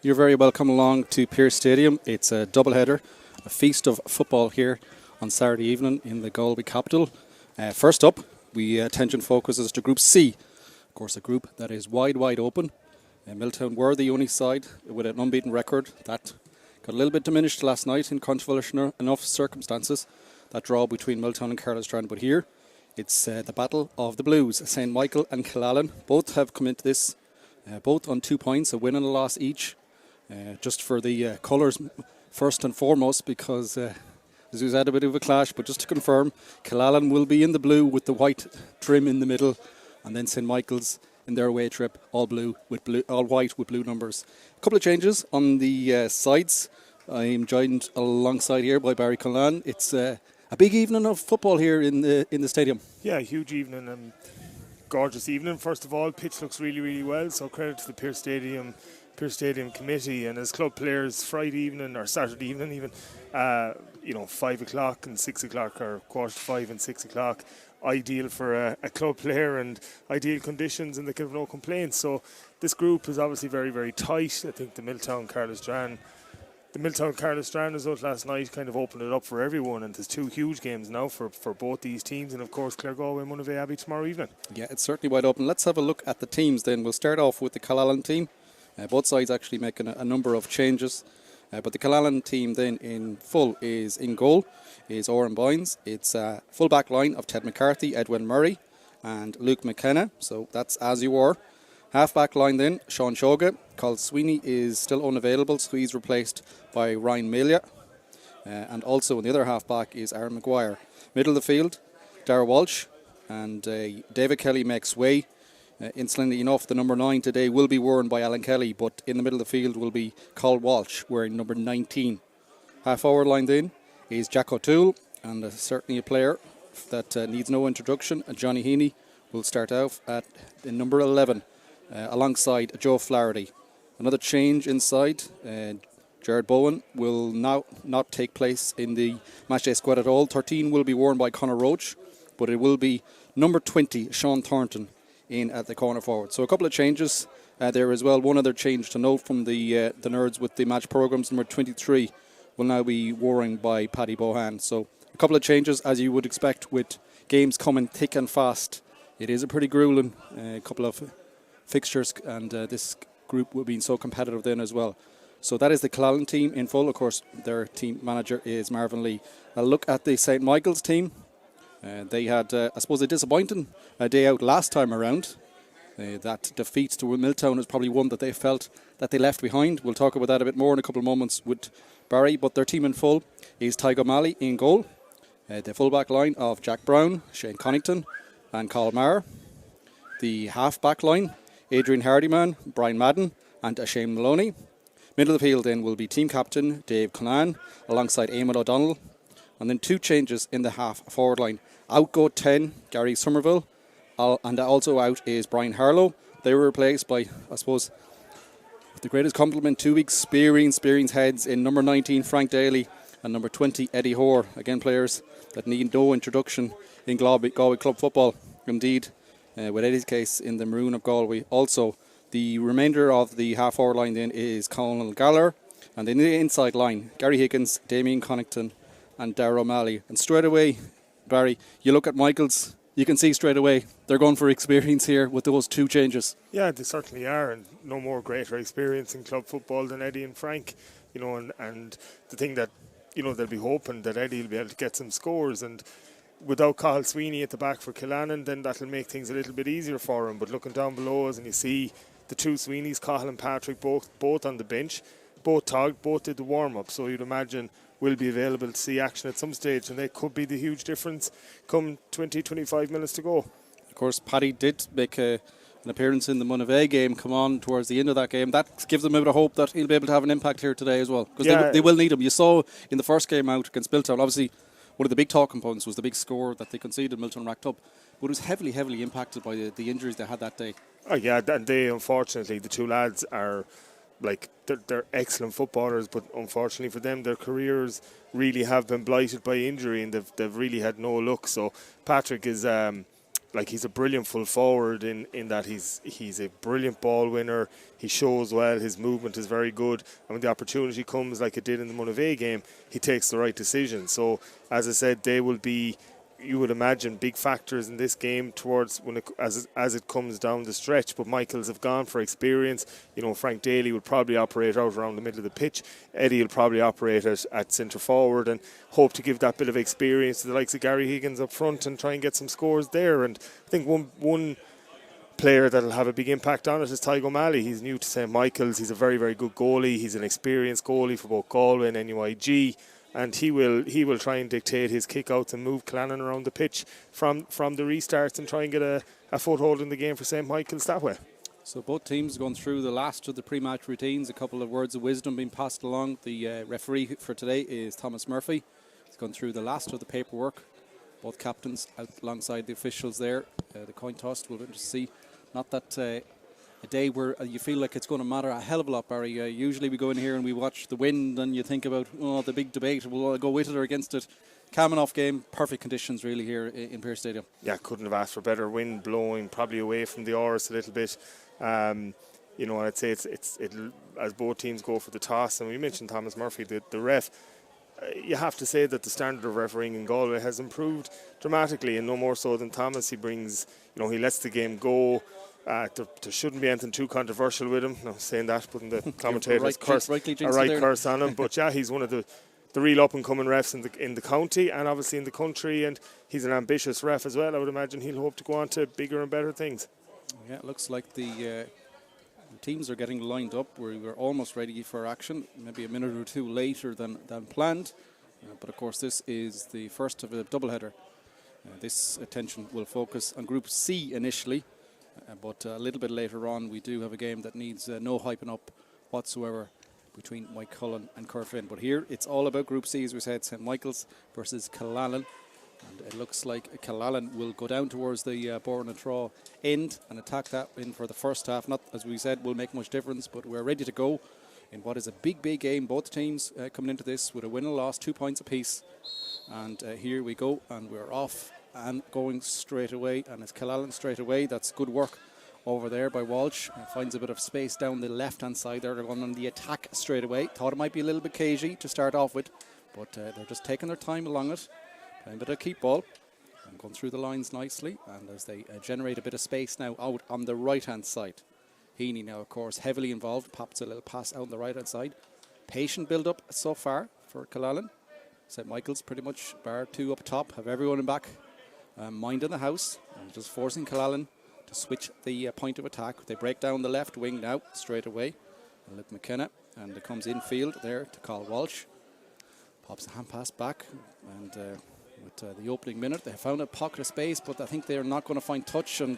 You're very welcome along to Pearse Stadium. It's a doubleheader, a feast of football here on Saturday evening in the Galway capital. First up, attention focuses to Group C. Of course, a group that is wide open. Milltown were the only side with an unbeaten record. That got a little bit diminished last night in controversial enough circumstances, that draw between Milltown and Carlisle. But here, it's the battle of the Blues. St. Michael and Killannin both have come into this, both on 2 points, a win and a loss each. Just for the colours first and foremost, because we've had a bit of a clash, but just to confirm, Killannin will be in the blue with the white trim in the middle, and then St. Michael's in their away trip, all white with blue numbers. A couple of changes on the sides. I'm joined alongside here by Barry Killannin. It's a big evening of football here in the stadium. Yeah, huge evening and gorgeous evening. First of all, pitch looks really well, so credit to the Pearse Stadium committee, and as club players, Friday evening or Saturday evening even, 5 o'clock and 6 o'clock or 4:45 and 6 o'clock, ideal for a club player and ideal conditions, and they can have no complaints. So this group is obviously very tight. I think the Milltown-Carlisle Strand result last night kind of opened it up for everyone, and there's two huge games now for both these teams, and of course Galway and Monavea Abbey tomorrow evening. Yeah, it's certainly wide open. Let's have a look at the teams then. We'll start off with the Killannin team. Both sides actually making a number of changes. But the Killannin team then in full is in goal is Oran Bynes. It's a full back line of Ted McCarthy, Edwin Murray and Luke McKenna. So that's as you were. Half back line then, Sean Shoga. Colin Sweeney is still unavailable, so he's replaced by Ryan Melia. And also in the other half back is Aaron Maguire. Middle of the field, Dara Walsh and David Kelly makes way. Incidentally enough, the number 9 today will be worn by Alan Kelly, but in the middle of the field will be Colin Walsh wearing number 19. Half forward line then is Jack O'Toole, and certainly a player that needs no introduction. Johnny Heaney will start out at the number 11 alongside Joe Flaherty. Another change inside, Jared Bowen will now not take place in the matchday squad at all. 13 will be worn by Conor Roach, but it will be number 20, Sean Thornton, in at the corner forward. So a couple of changes there as well. One other change to note from the nerds with the match programmes. Number 23 will now be worn by Paddy Bohan. So a couple of changes as you would expect with games coming thick and fast. It is a pretty grueling couple of fixtures, and this group will be so competitive then as well. So that is the Killannin team in full. Of course, their team manager is Marvin Lee. A look at the St. Michael's team. They had, I suppose, a disappointing day out last time around. That defeat to Milltown is probably one that they felt that they left behind. We'll talk about that a bit more in a couple of moments with Barry. But their team in full is Tygo Malley in goal. The full-back line of Jack Brown, Shane Connington and Carl Maher. The half-back line, Adrian Hardyman, Brian Madden and Shane Maloney. Middle of the field then will be team captain Dave Conan alongside Eamon O'Donnell. And then two changes in the half-forward line. Out go 10, Gary Somerville, and also out is Brian Harlow. They were replaced by, I suppose, with the greatest compliment, 2 weeks Spearing's heads in number 19, Frank Daly, and number 20, Eddie Hoare. Again, players that need no introduction in Galway club football. Indeed, with Eddie's case in the Maroon of Galway. Also, the remainder of the half-forward line then is Colin Galler, and then the inside line, Gary Higgins, Damien Connington, and Darragh O'Malley. And straight away, Barry, you look at Michael's, you can see straight away they're going for experience here with those two changes. Yeah, they certainly are, and no more greater experience in club football than Eddie and Frank. And the thing that, they'll be hoping that Eddie will be able to get some scores, and without Cathal Sweeney at the back for Killannin, then that'll make things a little bit easier for him. But looking down below us and you see the two Sweeneys, Cathal and Patrick, both on the bench, both did the warm-up, so you'd imagine will be available to see action at some stage, and that could be the huge difference come 20-25 minutes to go. Of course, Paddy did make an appearance in the Monavea game come on towards the end of that game. That gives them a bit of hope that he'll be able to have an impact here today as well, because they will need him. You saw in the first game out against Milltown, obviously one of the big talking points was the big score that they conceded, Milltown racked up, but it was heavily impacted by the injuries they had that day. Oh yeah, and they, unfortunately, the two lads are they're excellent footballers, but unfortunately for them, their careers really have been blighted by injury, and they've really had no luck. So Patrick is like he's a brilliant full forward in that he's a brilliant ball winner. He shows well. His movement is very good. And when the opportunity comes, like it did in the Monavea game, he takes the right decision. So, as I said, they will be, you would imagine, big factors in this game towards when as it comes down the stretch. But Michaels have gone for experience. You know, Frank Daly will probably operate out around the middle of the pitch. Eddie will probably operate at centre forward and hope to give that bit of experience to the likes of Gary Higgins up front and try and get some scores there. And I think one player that'll have a big impact on it is Tygo O'Malley. He's new to St. Michael's. He's a very, very good goalie. He's an experienced goalie for both Galway and NUIG. And he will try and dictate his kickouts and move Killannin around the pitch from the restarts and try and get a foothold in the game for St. Michael's that way. So both teams going through the last of the pre-match routines, a couple of words of wisdom being passed along. The referee for today is Thomas Murphy. He's gone through the last of the paperwork. Both captains out alongside the officials there. The coin toss, we'll see. Not that a day where you feel like it's going to matter a hell of a lot, Barry. Usually we go in here and we watch the wind and you think about the big debate. Will I go with it or against it? Calm enough game, perfect conditions really here in Pearse Stadium. Yeah, couldn't have asked for better. Wind blowing probably away from the Oris a little bit. You know, I'd say it'll, as both teams go for the toss, and we mentioned Thomas Murphy, the ref. You have to say that the standard of refereeing in Galway has improved dramatically, and no more so than Thomas. He brings, he lets the game go. There shouldn't be anything too controversial with him. No, saying that, putting the commentators curse on him. But yeah, he's one of the real up-and-coming refs in the county and obviously in the country, and he's an ambitious ref as well. I would imagine he'll hope to go on to bigger and better things. Yeah, it looks like the teams are getting lined up. We're almost ready for action, maybe a minute or two later than planned. But of course, this is the first of a doubleheader. This attention will focus on Group C initially, but a little bit later on, we do have a game that needs no hyping up whatsoever between Mike Cullen and Corfin. But here, it's all about Group C, as we said, St. Michael's versus Killannin. And it looks like Killannin will go down towards the Bourne and Traw end and attack that in for the first half. Not, as we said, will make much difference, but we're ready to go in what is a big game. Both teams coming into this with a win and loss, 2 points apiece. And here we go, and we're off and going straight away. And it's Killannin straight away. That's good work over there by Walsh. Finds a bit of space down the left-hand side there. They're going on the attack straight away. Thought it might be a little bit cagey to start off with, but they're just taking their time along it. Playing a bit of keep ball and going through the lines nicely. And as they generate a bit of space now out on the right-hand side. Heaney now, of course, heavily involved. Pops a little pass out on the right-hand side. Patient build-up so far for Killannin. St. Michael's pretty much bar two up top. Have everyone in back. Mind in the house. And just forcing Killannin to switch the point of attack. They break down the left wing now straight away. Luke McKenna. And it comes infield there to call Walsh. Pops the hand pass back. And with the opening minute, they found a pocket of space, but I think they're not going to find touch. And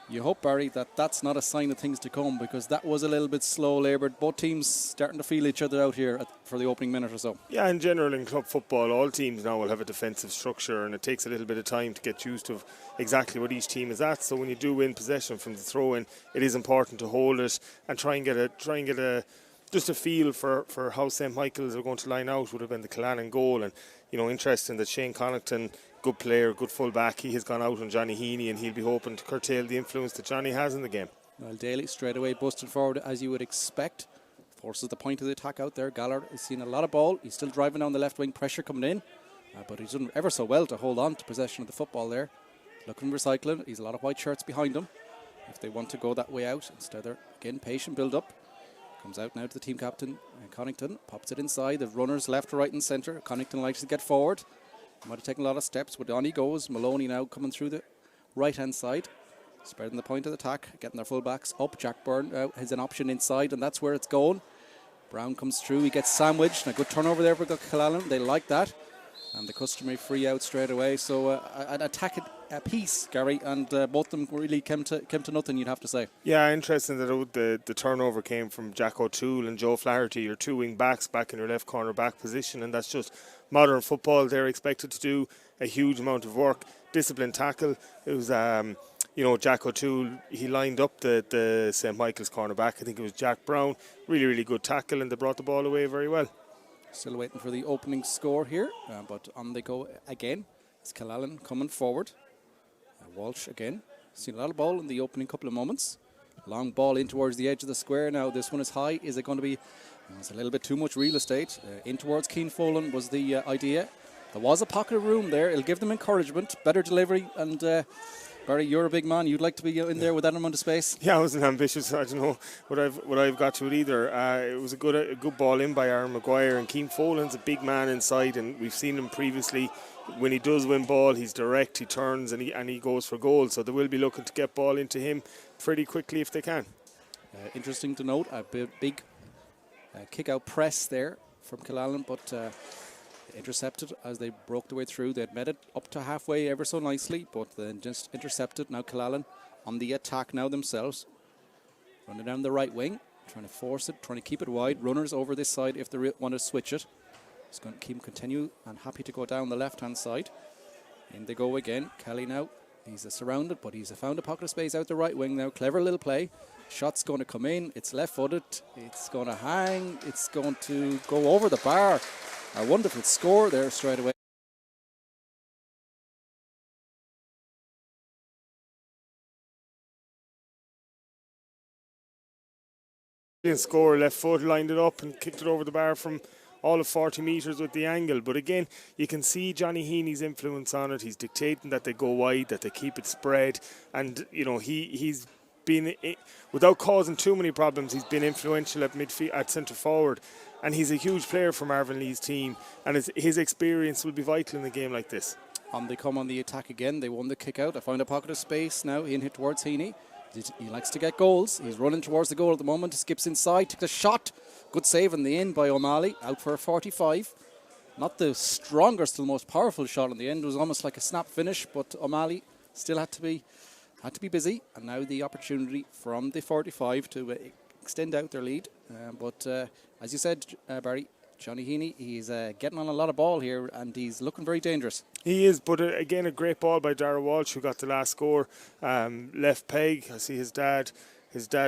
you hope, Barry, that that's not a sign of things to come, because that was a little bit slow laboured. Both teams starting to feel each other out here for the opening minute or so. Yeah, in general, in club football, all teams now will have a defensive structure, and it takes a little bit of time to get used to exactly what each team is at. So when you do win possession from the throw-in, it is important to hold it and try and get a just a feel for how St. Michael's are going to line out. Would have been the Killannin goal. And interesting that Shane Connaughton, good player, good full back, he has gone out on Johnny Heaney, and he'll be hoping to curtail the influence that Johnny has in the game. Well, Daly straight away busted forward as you would expect. Forces the point of the attack out there. Gallard has seen a lot of ball. He's still driving down the left wing, pressure coming in. But he's done ever so well to hold on to possession of the football there. Looking recycling. He's a lot of white shirts behind him if they want to go that way out. Instead they're, again, patient build up. Comes out now to the team captain, Connaughton. Pops it inside. The runners left, right and centre. Connaughton likes to get forward. Might have taken a lot of steps, but on he goes. Maloney now coming through the right-hand side. Spreading the point of the attack. Getting their full-backs up. Jack Byrne has an option inside, and that's where it's going. Brown comes through. He gets sandwiched. And a good turnover there for Killannin. They like that. And the customary free out straight away. So an attack a piece, Gary, and both of them really came to nothing, you'd have to say. Yeah, interesting that the turnover came from Jack O'Toole and Joe Flaherty, your two wing backs back in your left corner back position, and that's just modern football. They're expected to do a huge amount of work. Disciplined tackle. It was Jack O'Toole, he lined up the St. Michael's corner back. I think it was Jack Brown. Really, really good tackle, and they brought the ball away very well. Still waiting for the opening score here, but on they go again. It's Killannin coming forward. Walsh again. Seen a lot of ball in the opening couple of moments. Long ball in towards the edge of the square. Now this one is high. Is it going to be... It's a little bit too much real estate. In towards Keane Folan was the idea. There was a pocket of room there. It'll give them encouragement. Better delivery. And Barry, you're a big man. You'd like to be in there with that amount of space. Yeah, I wasn't ambitious. I don't know what I've got to it either. It was a good ball in by Aaron Maguire, and Keane Folan's a big man inside, and we've seen him previously. When he does win ball, he's direct. He turns and he goes for goal. So they will be looking to get ball into him pretty quickly if they can. Interesting to note, a big kick-out press there from Killannin, but intercepted as they broke their way through. They had met it up to halfway ever so nicely, but then just intercepted. Now Killannin on the attack now themselves. Running down the right wing, trying to force it, trying to keep it wide. Runners over this side if they want to switch it. It's going to keep him continue and happy to go down the left-hand side. In they go again. Kelly now. He's surrounded, but he's found a pocket of space out the right wing now. Clever little play. Shot's going to come in. It's left-footed. It's going to hang. It's going to go over the bar. A wonderful score there straight away. Score, left foot, lined it up and kicked it over the bar from all of 40 metres with the angle. But again, you can see Johnny Heaney's influence on it. He's dictating that they go wide, that they keep it spread. And, you know, he's been, without causing too many problems, he's been influential at midfield, at centre forward. And he's a huge player for Marvin Lee's team. And his experience will be vital in a game like this. They come on the attack again. They won the kick out. I found a pocket of space now. In hit towards Heaney. He likes to get goals. He's running towards the goal at the moment. Skips inside, takes a shot. Good save in the end by O'Malley. Out for a 45. Not the strongest or most powerful shot in the end. It was almost like a snap finish, but O'Malley still had to be busy. And now the opportunity from the 45 to extend out their lead. But as you said, Barry, Johnny Heaney, he's getting on a lot of ball here and he's looking very dangerous. He is, but again, a great ball by Dara Walsh, who got the last score. Left peg. I see his dad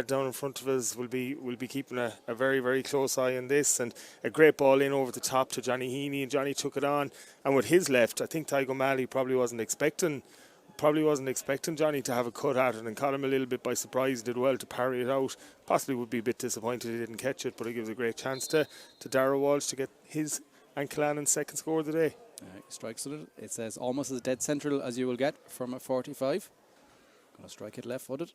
down in front of us will be keeping a very, very close eye on this, and a great ball in over the top to Johnny Heaney, and Johnny took it on, and with his left, I think Tygo O'Malley probably wasn't expecting Johnny to have a cut at it, and caught him a little bit by surprise. Did well to parry it out. Possibly would be a bit disappointed he didn't catch it, but it gives a great chance to Dara Walsh to get his and Killannin's second score of the day. He strikes it. It says almost as dead central as you will get from a 45. Going to strike it left-footed.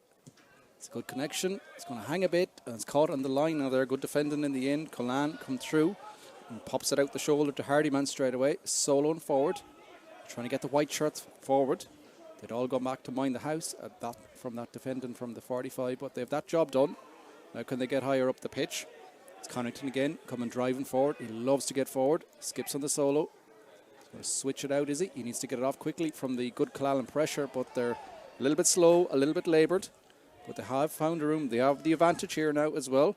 It's a good connection. It's going to hang a bit, and it's caught on the line. Now they're good defending in the end. Killannin come through and pops it out the shoulder to Hardyman straight away. Soloing forward, trying to get the white shirts forward. They'd all gone back to mind the house from that defending from the 45, but they have that job done. Now can they get higher up the pitch? It's Connaughton again, coming driving forward. He loves to get forward. Skips on the solo. He's going to switch it out, is he? He needs to get it off quickly from the good Killannin pressure, but they're a little bit slow, a little bit laboured. But they have found a room. They have the advantage here now as well.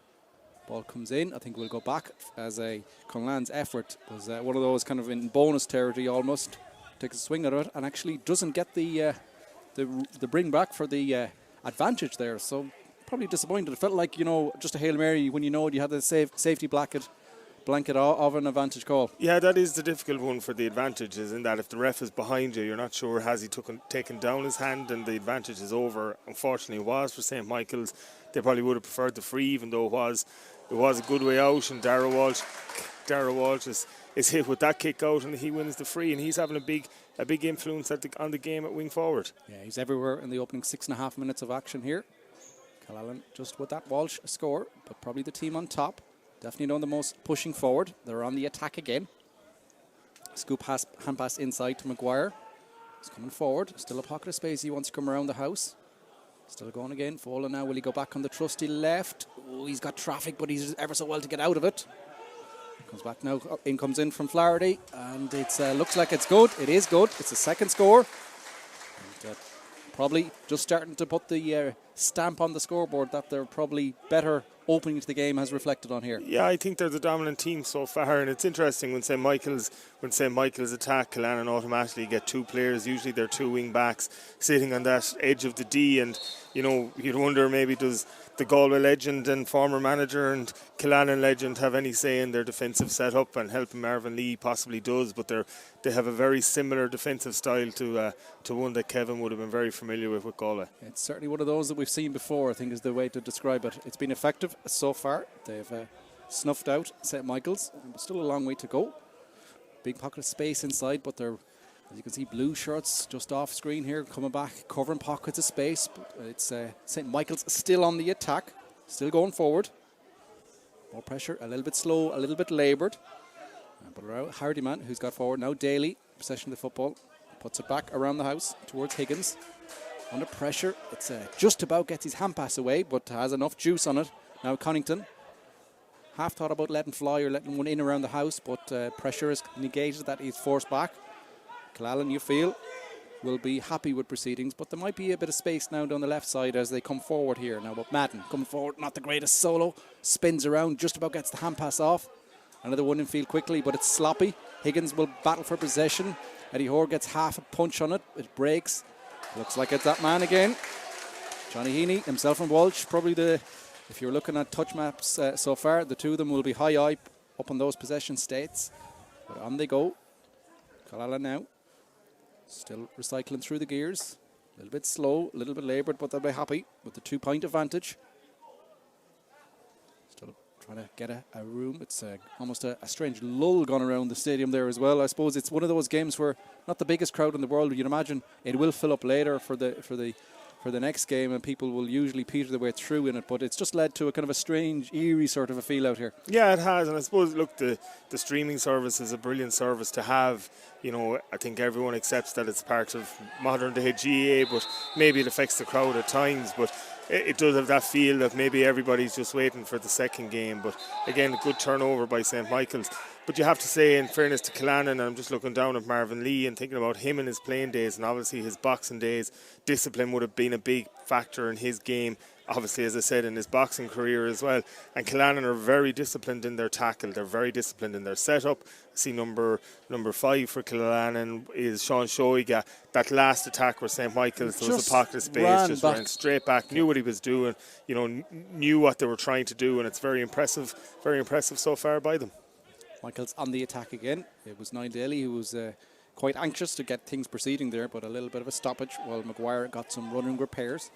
Ball comes in. I think we'll go back as a Conlan's effort was one of those kind of in bonus territory almost. Takes a swing at it and actually doesn't get the bring back for the advantage there. So probably disappointed. It felt like, just a Hail Mary when you had the safety blanket of an advantage call. Yeah, that is the difficult one for the advantage, is in that if the ref is behind you, you're not sure has he taken down his hand and the advantage is over. Unfortunately, it was for St. Michael's. They probably would have preferred the free, even though it was a good way out, and Dara Walsh is hit with that kick out and he wins the free, and he's having a big influence on the game at wing forward. Yeah, he's everywhere in the opening 6.5 minutes of action here. Killannin just with that Walsh score, but probably the team on top. Definitely known the most pushing forward. They're on the attack again. Scoop hand pass inside to Maguire. He's coming forward. Still a pocket of space. He wants to come around the house. Still going again. Fola now. Will he go back on the trusty left? Oh, he's got traffic, but he's ever so well to get out of it. Comes back now. Comes in from Flaherty. And it looks like it's good. It is good. It's a second score. And, probably just starting to put the stamp on the scoreboard that they're probably better opening to the game has reflected on here. Yeah, I think they're the dominant team so far, and it's interesting when St. Michael's attack, Killannin automatically get 2 players. Usually they're 2 wing backs sitting on that edge of the D, and you'd wonder maybe does the Galway legend and former manager and Killannin legend have any say in their defensive setup, and helping Marvin Lee possibly does, but they have a very similar defensive style to one that Kevin would have been very familiar with Galway. It's certainly one of those that we've seen before, I think is the way to describe it. It's been effective so far. They've snuffed out St. Michael's. Still a long way to go. Big pocket of space inside, but they're, as you can see, blue shirts just off screen here, coming back, covering pockets of space. But it's St. Michael's still on the attack, still going forward. More pressure, a little bit slow, a little bit laboured. But Hardyman, who's got forward now, Daly, possession of the football, puts it back around the house towards Higgins. Under pressure, it's just about gets his hand pass away, but has enough juice on it. Now Connington, half thought about letting fly or letting one in around the house, but pressure is negated, that he's forced back. Killannin, you feel, will be happy with proceedings, but there might be a bit of space now down the left side as they come forward here. Now, but Madden coming forward, not the greatest solo, spins around, just about gets the hand pass off. Another one in field quickly, but it's sloppy. Higgins will battle for possession. Eddie Hoare gets half a punch on it. It breaks. Looks like it's that man again. Johnny Heaney, himself and Walsh, probably if you're looking at touch maps so far, the two of them will be high up on those possession states. But on they go. Killannin now. Still recycling through the gears. A little bit slow, a little bit laboured, but they'll be happy with the 2-point advantage. Still trying to get a room. It's almost a strange lull gone around the stadium there as well. I suppose it's one of those games where not the biggest crowd in the world. You'd imagine it will fill up later for the next game, and people will usually peter their way through in it. But it's just led to a kind of a strange, eerie sort of a feel out here. Yeah, it has, and I suppose look, the streaming service is a brilliant service to have. I think everyone accepts that it's part of modern day GAA, but maybe it affects the crowd at times. But it does have that feel that maybe everybody's just waiting for the second game. But again, a good turnover by St. Michael's. But you have to say, in fairness to Killannin, and I'm just looking down at Marvin Lee and thinking about him and his playing days, and obviously his boxing days, discipline would have been a big factor in his game. Obviously, as I said, in his boxing career as well. And Killannin are very disciplined in their tackle. They're very disciplined in their setup. I see number 5 for Killannin is Sean Shoiga. That last attack where St. Michael's, there was a pocket of space, ran straight back, knew what he was doing, knew what they were trying to do, and it's very impressive so far by them. Michael's on the attack again. It was Niall Daly who was quite anxious to get things proceeding there, but a little bit of a stoppage while Maguire got some running repairs.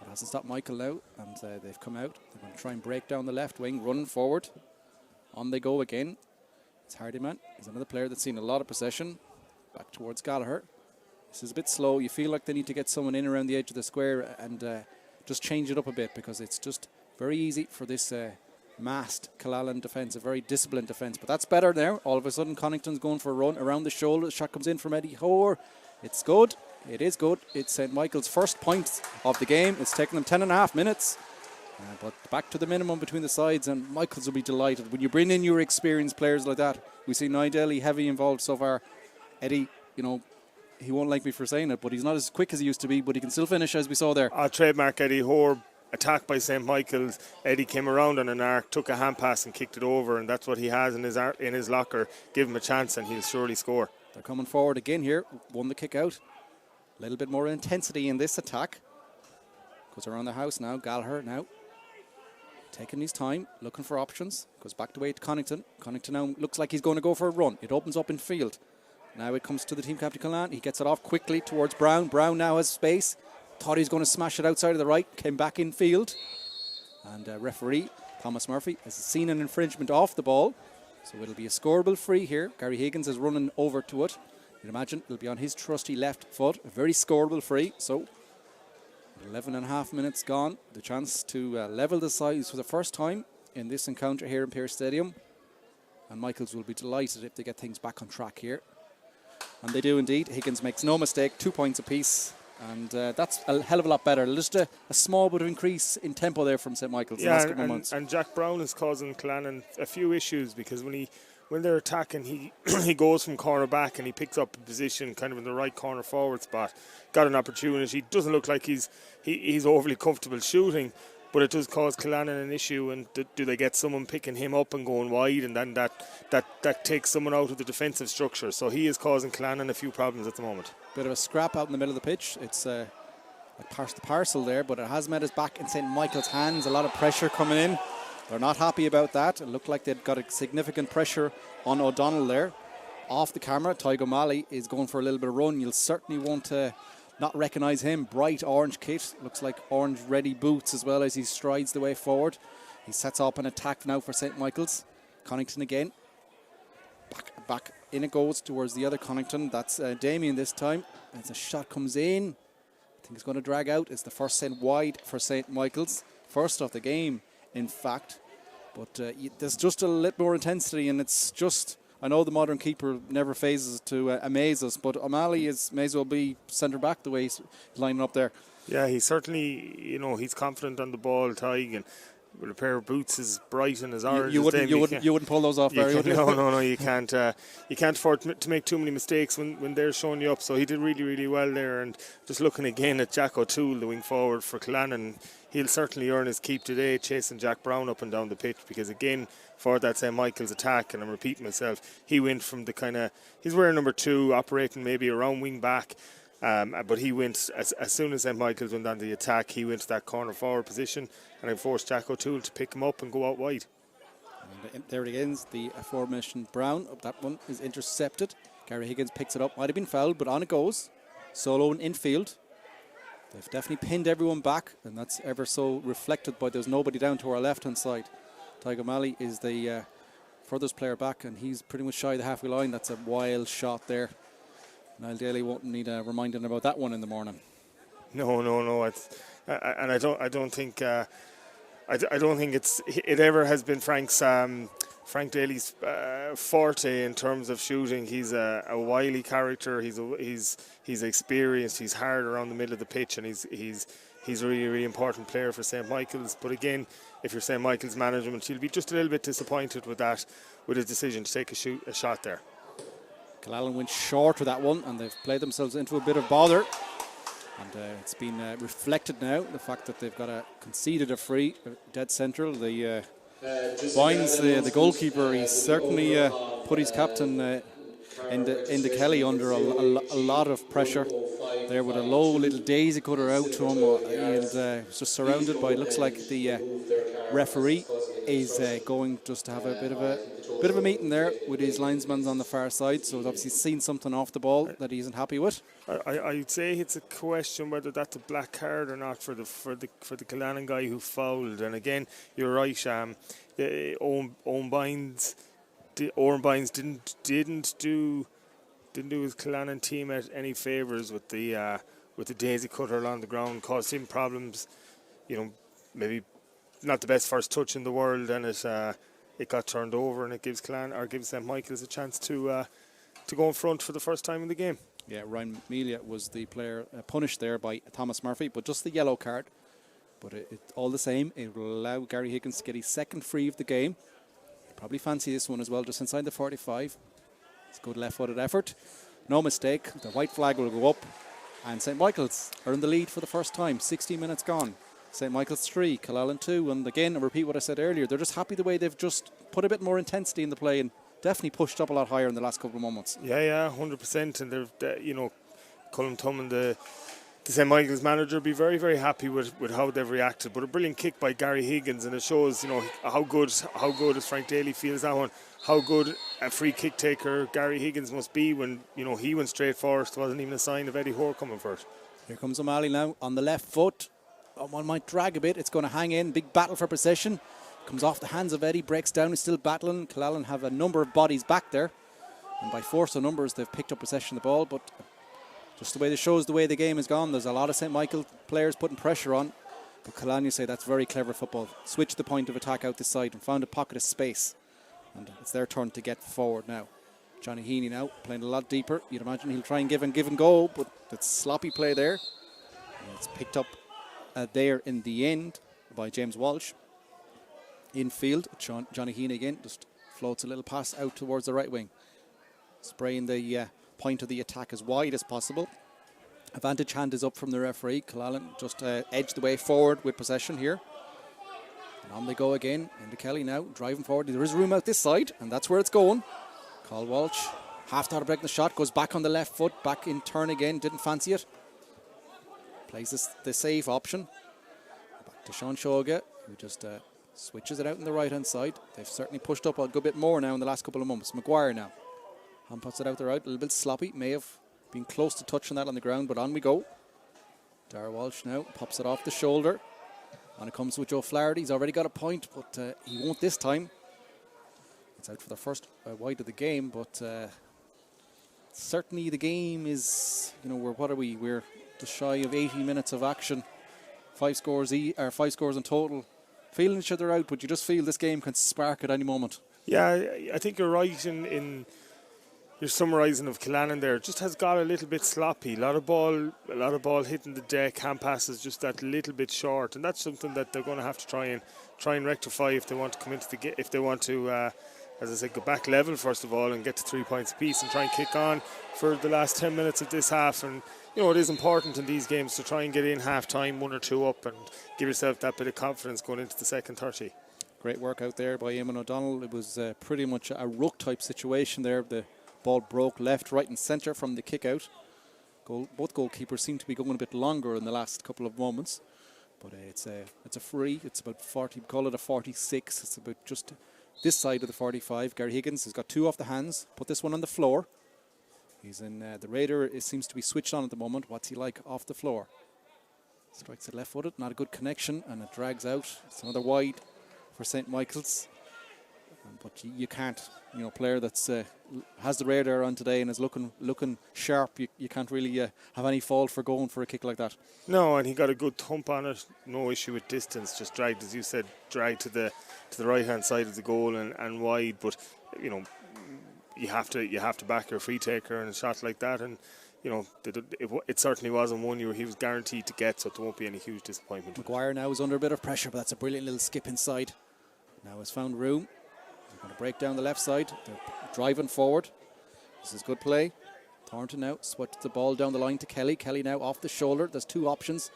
It hasn't stopped Michael now, and they've come out. They're going to try and break down the left wing, running forward. On they go again. It's Hardyman. He's another player that's seen a lot of possession. Back towards Gallagher. This is a bit slow. You feel like they need to get someone in around the edge of the square and just change it up a bit, because it's just very easy for this massed Killannin defence, a very disciplined defence. But that's better now. All of a sudden, Connington's going for a run around the shoulder. The shot comes in from Eddie Hoare. It's good. It is good. It's St. Michael's first point of the game. It's taken them 10.5 minutes. But back to the minimum between the sides, and Michael's will be delighted. When you bring in your experienced players like that, we see Niall Daly heavy involved so far. Eddie, he won't like me for saying it, but he's not as quick as he used to be, but he can still finish, as we saw there. Trademark Eddie Hoare. Attack by St. Michael's. Eddie came around on an arc, took a hand pass and kicked it over, and that's what he has in his locker. Give him a chance and he'll surely score. They're coming forward again here. Won the kick out. A little bit more intensity in this attack. Goes around the house now. Gallagher now taking his time, looking for options. Goes back the way to Connington. Connington now looks like he's going to go for a run. It opens up in field. Now it comes to the team captain Killannin. He gets it off quickly towards Brown. Brown now has space. Thought he was going to smash it outside of the right. Came back in field. And referee Thomas Murphy has seen an infringement off the ball. So it'll be a scoreable free here. Gary Higgins is running over to it. You'd imagine it'll be on his trusty left foot. A very scoreable free. So 11.5 minutes gone. The chance to level the sides for the first time in this encounter here in Pearse Stadium. And Michaels will be delighted if they get things back on track here. And they do indeed. Higgins makes no mistake. 2 points apiece. And that's a hell of a lot better. Just a small bit of increase in tempo there from St. Michael's in the last couple of months. And Jack Brown is causing Killannin a few issues, because when they're attacking, he goes from corner back and he picks up a position kind of in the right corner forward spot. Got an opportunity. Doesn't look like he's overly comfortable shooting. but it does cause Killannin an issue. And do they get someone picking him up and going wide, and then that takes someone out of the defensive structure? So he is causing Killannin a few problems at the moment. Bit of a scrap out in the middle of the pitch. It's like parcel there, but it has met his back in St. Michael's hands. A lot of pressure coming in. They're not happy about that. It looked like they'd got a significant pressure on O'Donnell there. Off the camera, Tygo Malley is going for a little bit of run. You'll certainly want to not recognise him. Bright orange kit. Looks like orange ready boots as well as he strides the way forward. He sets up an attack now for St. Michael's. Connington again. Back in it goes towards the other Connington. That's Damien this time. As a shot comes in, I think it's going to drag out. It's the first sent wide for St. Michael's. First of the game, in fact. But there's just a little more intensity, and it's just... I know the modern keeper never phases to amaze us, but O'Malley may as well be centre back the way he's lining up there. Yeah, he's certainly, he's confident on the ball, Tig, and with a pair of boots as bright and as orange. You wouldn't pull those off, Barry, would you? No, you can't. You can't afford to make too many mistakes when they're showing you up. So he did really, really well there. And just looking again at Jack O'Toole, the wing forward for Killannin, he'll certainly earn his keep today, chasing Jack Brown up and down the pitch, because again, for that St. Michael's attack, and I'm repeating myself, he went from he's wearing number 2, operating maybe around wing back, but he went, as soon as St. Michael's went on the attack, he went to that corner forward position, and I forced Jack O'Toole to pick him up and go out wide. And there it is, the aforementioned Brown. That one is intercepted. Gary Higgins picks it up, might have been fouled, but on it goes. Solo in infield. They've definitely pinned everyone back, and that's ever so reflected by there's nobody down to our left-hand side. Tygo Malley is the furthest player back, and he's pretty much shy of the halfway line. That's a wild shot there. Niall Daly won't need reminding about that one in the morning. No. I don't think it ever has been Frank Daly's forte in terms of shooting. He's a wily character. He's experienced. He's hard around the middle of the pitch, and he's a really, really important player for St. Michael's. But again, if you're St. Michael's management, you'll be just a little bit disappointed with his decision to take a shot there. Killannin went short with that one, and they've played themselves into a bit of bother. And it's been reflected now, the fact that they've conceded a free, dead central. The Vines, the goalkeeper, he's certainly put his captain into Kelly under a lot of pressure there, with a low little daisy cutter out to him, and he's just surrounded by, it looks like the referee is going just to have a bit of a meeting there with his linesmen on the far side. So he's obviously seen something off the ball that he isn't happy with. I'd say it's a question whether that's a black card or not for the Killannin guy who fouled. And again, you're right. Owen Bynes didn't do his Killannin team any favours with the daisy cutter along the ground, caused him problems. Maybe not the best first touch in the world, and it got turned over, and it gives St. Michael's a chance to go in front for the first time in the game. Yeah, Ryan Melia was the player punished there by Thomas Murphy, but just the yellow card. But all the same, it will allow Gary Higgins to get his second free of the game. Probably fancy this one as well, just inside the 45. It's a good left-footed effort. No mistake, the white flag will go up, and St. Michael's are in the lead for the first time. 60 minutes gone. St. Michael's 3, Killannin 2, and again, I repeat what I said earlier, they're just happy the way they've just put a bit more intensity in the play and definitely pushed up a lot higher in the last couple of moments. Yeah, 100%, and they've, Colin Tumman, the St. Michael's manager, be very, very happy with how they've reacted. But a brilliant kick by Gary Higgins, and it shows, how good as Frank Daly feels that one, how good a free kick taker Gary Higgins must be when, he went straight for it. There wasn't even a sign of Eddie Hoare coming for it. Here comes O'Malley now on the left foot. One might drag a bit. It's going to hang in. Big battle for possession. Comes off the hands of Eddie, breaks down, is still battling. Killannin have a number of bodies back there, and by force of numbers they've picked up possession of the ball. But just the way the way the game has gone, there's a lot of St. Michael players putting pressure on. But Killannin say that's very clever football. Switched the point of attack out this side and found a pocket of space, and it's their turn to get forward now. Johnny Heaney now playing a lot deeper. You'd imagine he'll try and give and go, but it's sloppy play there. And it's picked up there in the end by James Walsh. Infield, Johnny Heaney again just floats a little pass out towards the right wing, spraying the point of the attack as wide as possible. Advantage hand is up from the referee. Killannin just edged the way forward with possession here. And on they go again into Kelly now, driving forward. There is room out this side, and that's where it's going. Carl Walsh, half thought of breaking the shot, goes back on the left foot, back in turn again, didn't fancy it. Plays the safe option. Back to Sean Shoga, who just switches it out on the right-hand side. They've certainly pushed up a good bit more now in the last couple of months. Maguire now. Han puts it out the right, a little bit sloppy. May have been close to touching that on the ground, but on we go. Dara Walsh now pops it off the shoulder. And it comes with Joe Flaherty. He's already got a point, but he won't this time. It's out for the first wide of the game, but certainly the game is, what are we? We're just shy of 80 minutes of action. 5 scores in total. Feeling each other out, but you just feel this game can spark at any moment. Yeah, I think you're right in your summarising of Killannin there. It just has got a little bit sloppy. A lot of ball hitting the deck. Hand passes just that little bit short, and that's something that they're going to have to try and rectify if they want to come into the game. If they want to, as I said, go back level first of all and get to 3 points apiece and try and kick on for the last 10 minutes of this half. And it is important in these games to try and get in half time 1 or 2 up and give yourself that bit of confidence going into the second 30. Great work out there by Eamon O'Donnell. It was pretty much a ruck type situation there. The ball broke left, right and centre from the kick out. Both goalkeepers seem to be going a bit longer in the last couple of moments. But it's a free. It's about 40, call it a 46. It's about just this side of the 45. Gary Higgins has got 2 off the hands. Put this one on the floor. He's in the radar. It seems to be switched on at the moment. What's he like off the floor? Strikes it left footed. Not a good connection, and it drags out. It's another wide for St. Michael's. But you can't, player that's has the radar on today and is looking sharp. You can't really have any fault for going for a kick like that. No, and he got a good thump on it. No issue with distance. Just dragged, as you said, dragged to the right hand side of the goal and wide. But you have to back your free taker and a shot like that. And it certainly wasn't one he was guaranteed to get. So there won't be any huge disappointment. Maguire now is under a bit of pressure, but that's a brilliant little skip inside. Now has found room. Going to break down the left side. They're driving forward. This is good play. Thornton now swats the ball down the line to Kelly. Kelly now off the shoulder. There's 2 options.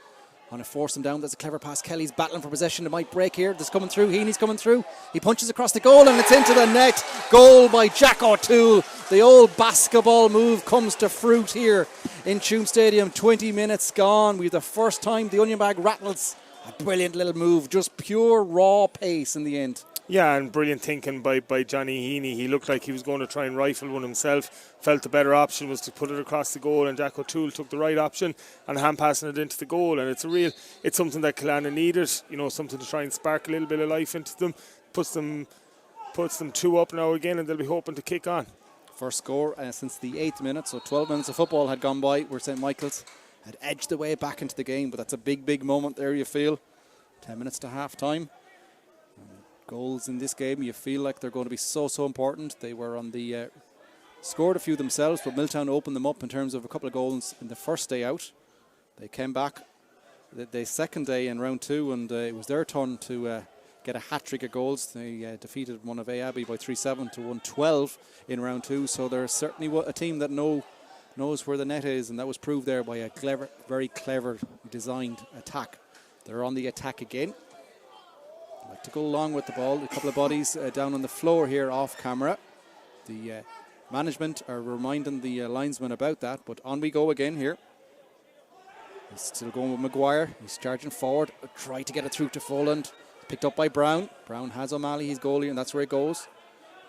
Want to force him down. That's a clever pass. Kelly's battling for possession. It might break here. This coming through. Heaney's coming through. He punches across the goal and it's into the net. Goal by Jack O'Toole. The old basketball move comes to fruit here in Tuam Stadium. 20 minutes gone. We have the first time the onion bag rattles. A brilliant little move. Just pure raw pace in the end. Yeah, and brilliant thinking by Johnny Heaney. He looked like he was going to try and rifle one himself. Felt the better option was to put it across the goal, and Jack O'Toole took the right option and hand passing it into the goal. And it's something that Killannin needed. Something to try and spark a little bit of life into them. Puts them 2 up now again, and they'll be hoping to kick on. First score since the 8th minute, so 12 minutes of football had gone by where St. Michael's had edged the way back into the game. But that's a big moment there, you feel. 10 minutes to half time. Goals in this game, you feel like they're going to be so important. They were on the scored a few themselves, but Milltown opened them up in terms of a couple of goals in the first day out. They came back the second day in round 2, and it was their turn to get a hat-trick of goals. They defeated one of A Abbey by 3-7 to 1-12 in round 2, so they're certainly a team that knows where the net is, and that was proved there by a very clever designed attack. They're on the attack again. Like to go along with the ball. A couple of bodies down on the floor here off camera. The management are reminding the linesman about that, but on we go again here. He's still going with Maguire. He's charging forward. Try to get it through to Folland. Picked up by Brown. Brown has O'Malley, his goalie, and that's where it goes.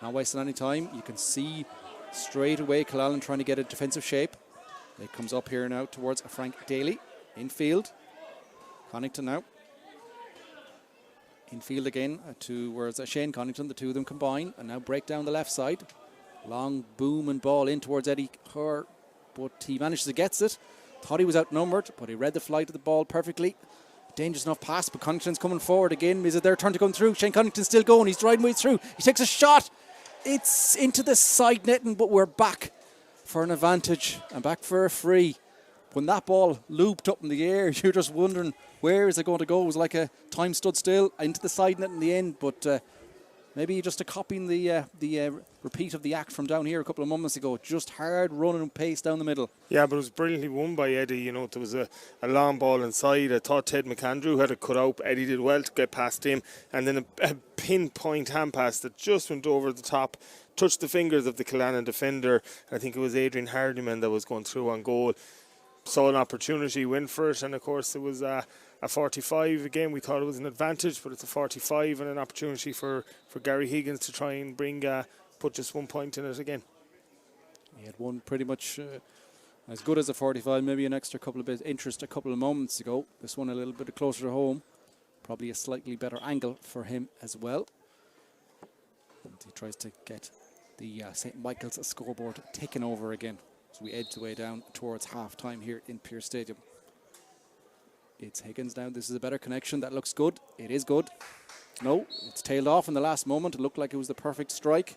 Not wasting any time. You can see straight away Killannin trying to get a defensive shape. It comes up here now towards Frank Daly. Infield. Connington now. Infield again towards Shane Connington. The two of them combine and now break down the left side. Long boom and ball in towards Eddie Kerr, but he manages to get it. Thought he was outnumbered, but he read the flight of the ball perfectly. Dangerous enough pass, but Connington's coming forward again. Is it their turn to come through? Shane Connington's still going. He's driving way through. He takes a shot. It's into the side netting, but we're back for an advantage and back for a free. When that ball looped up in the air, you're just wondering where is it going to go. It was like a time stood still into the side net in the end, but maybe just a copying the repeat of the act from down here a couple of moments ago. Just hard running pace down the middle. Yeah, but it was brilliantly won by Eddie. You know, there was a long ball inside. I thought Ted McAndrew had it cut out. Eddie did well to get past him. And then a pinpoint hand pass that just went over the top, touched the fingers of the Killannin defender. I think it was Adrian Hardiman that was going through on goal. Saw an opportunity, went for it, and of course it was a 45. Again, we thought it was an advantage, but it's a 45 and an opportunity for Gary Higgins to try and put just 1 point in it again. He had one pretty much as good as a 45, maybe an extra couple of bit interest a couple of moments ago. This one a little bit closer to home, probably a slightly better angle for him as well. And he tries to get the St. Michael's scoreboard taken over again. So we edge the way down towards half time here in Pearse Stadium. It's Higgins now. This is a better connection. That looks good. It is good. No, it's tailed off in the last moment. It looked like it was the perfect strike.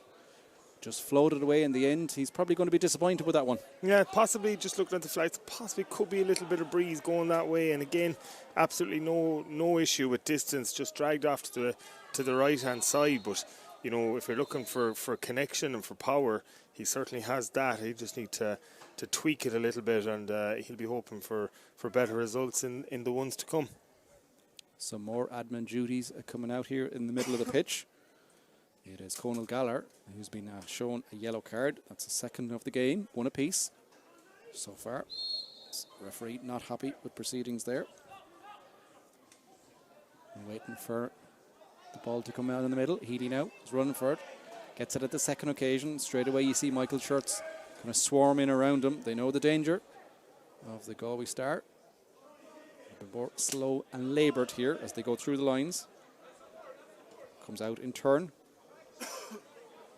Just floated away in the end. He's probably going to be disappointed with that one. Yeah, possibly, just looking at the flights, possibly could be a little bit of breeze going that way. And again, absolutely no issue with distance. Just dragged off to the right-hand side. But, you know, if you're looking for connection and for power, he certainly has that. He just need to tweak it a little bit, and he'll be hoping for better results in the ones to come. Some more admin duties coming out here in the middle of the pitch. It is Conal Gallagher who's been shown a yellow card. That's the second of the game, one apiece so far. Referee not happy with proceedings there. And waiting for the ball to come out in the middle. Heady now is running for it. Gets it at the second occasion. Straight away you see Michael shirts kind of swarm in around him. They know the danger of the Galway Star. A bit more slow and laboured here as they go through the lines. Comes out in turn.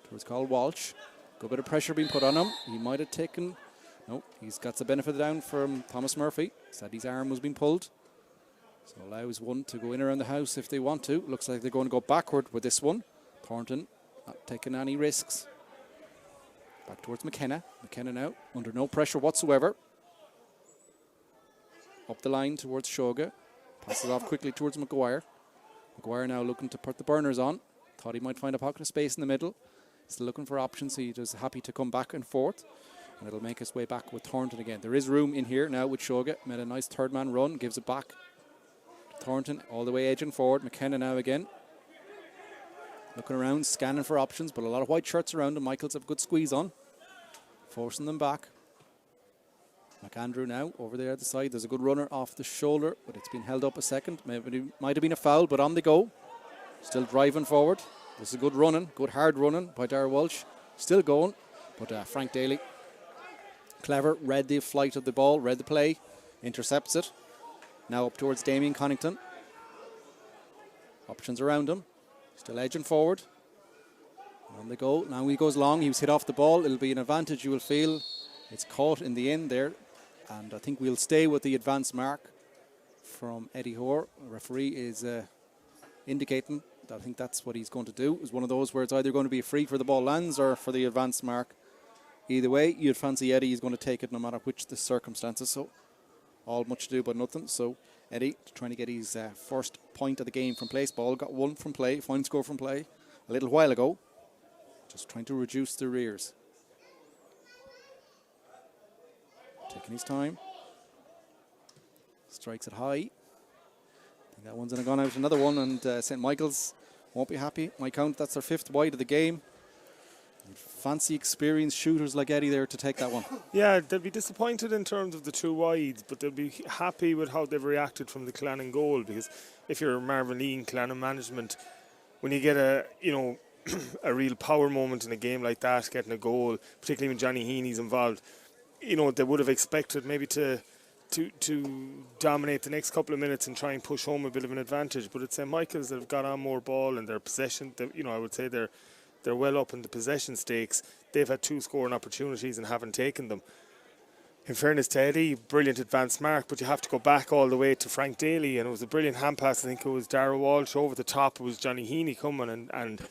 Towards Carl Walsh. Good bit of pressure being put on him. He might have taken... No, he's got the benefit down from Thomas Murphy. Said his arm was being pulled. So allows one to go in around the house if they want to. Looks like they're going to go backward with this one. Thornton not taking any risks. Back towards McKenna. McKenna now under no pressure whatsoever. Up the line towards Shoga. Passes off quickly towards Maguire. Maguire now looking to put the burners on. Thought he might find a pocket of space in the middle. Still looking for options. He is happy to come back and forth. And it'll make his way back with Thornton again. There is room in here now with Shoga. Made a nice third man run. Gives it back. Thornton all the way edging forward. McKenna now again. Looking around, scanning for options, but a lot of white shirts around him. Michaels have a good squeeze on. Forcing them back. McAndrew now over there at the side. There's a good runner off the shoulder, but it's been held up a second. Maybe might have been a foul, but on the go. Still driving forward. This is good running, good hard running by Darragh Walsh. Still going, but Frank Daly, clever, read the flight of the ball, read the play, intercepts it. Now up towards Damien Connington. Options around him. Still edging forward. On the go. Now he goes long. He was hit off the ball. It'll be an advantage, you will feel. It's caught in the end there. And I think we'll stay with the advance mark from Eddie Hoare. The referee is indicating that I think that's what he's going to do. It's one of those where it's either going to be a free for the ball lands or for the advance mark. Either way, you'd fancy Eddie is going to take it no matter which the circumstances. So all much ado but nothing. So Eddie trying to get his first point of the game from place ball. Got one from play, fine score from play a little while ago. Just trying to reduce the rears. Taking his time. Strikes it high. I think that one's gone out. Another one, and St. Michael's won't be happy. My count, that's their fifth wide of the game. Fancy experienced shooters like Eddie there to take that one. Yeah, they'll be disappointed in terms of the two wides, but they'll be happy with how they've reacted from the Killannin goal, because if you're Marvin Lee and Killannin management, when you get a a real power moment in a game like that, getting a goal, particularly when Johnny Heaney's involved, they would have expected maybe to dominate the next couple of minutes and try and push home a bit of an advantage. But it's St. Michael's that have got on more ball and their possession. I would say they're well up in the possession stakes. They've had two scoring opportunities and haven't taken them. In fairness to Eddie, brilliant advance mark, but you have to go back all the way to Frank Daly, and it was a brilliant hand pass. I think it was Darragh Walsh over the top. It was Johnny Heaney coming, and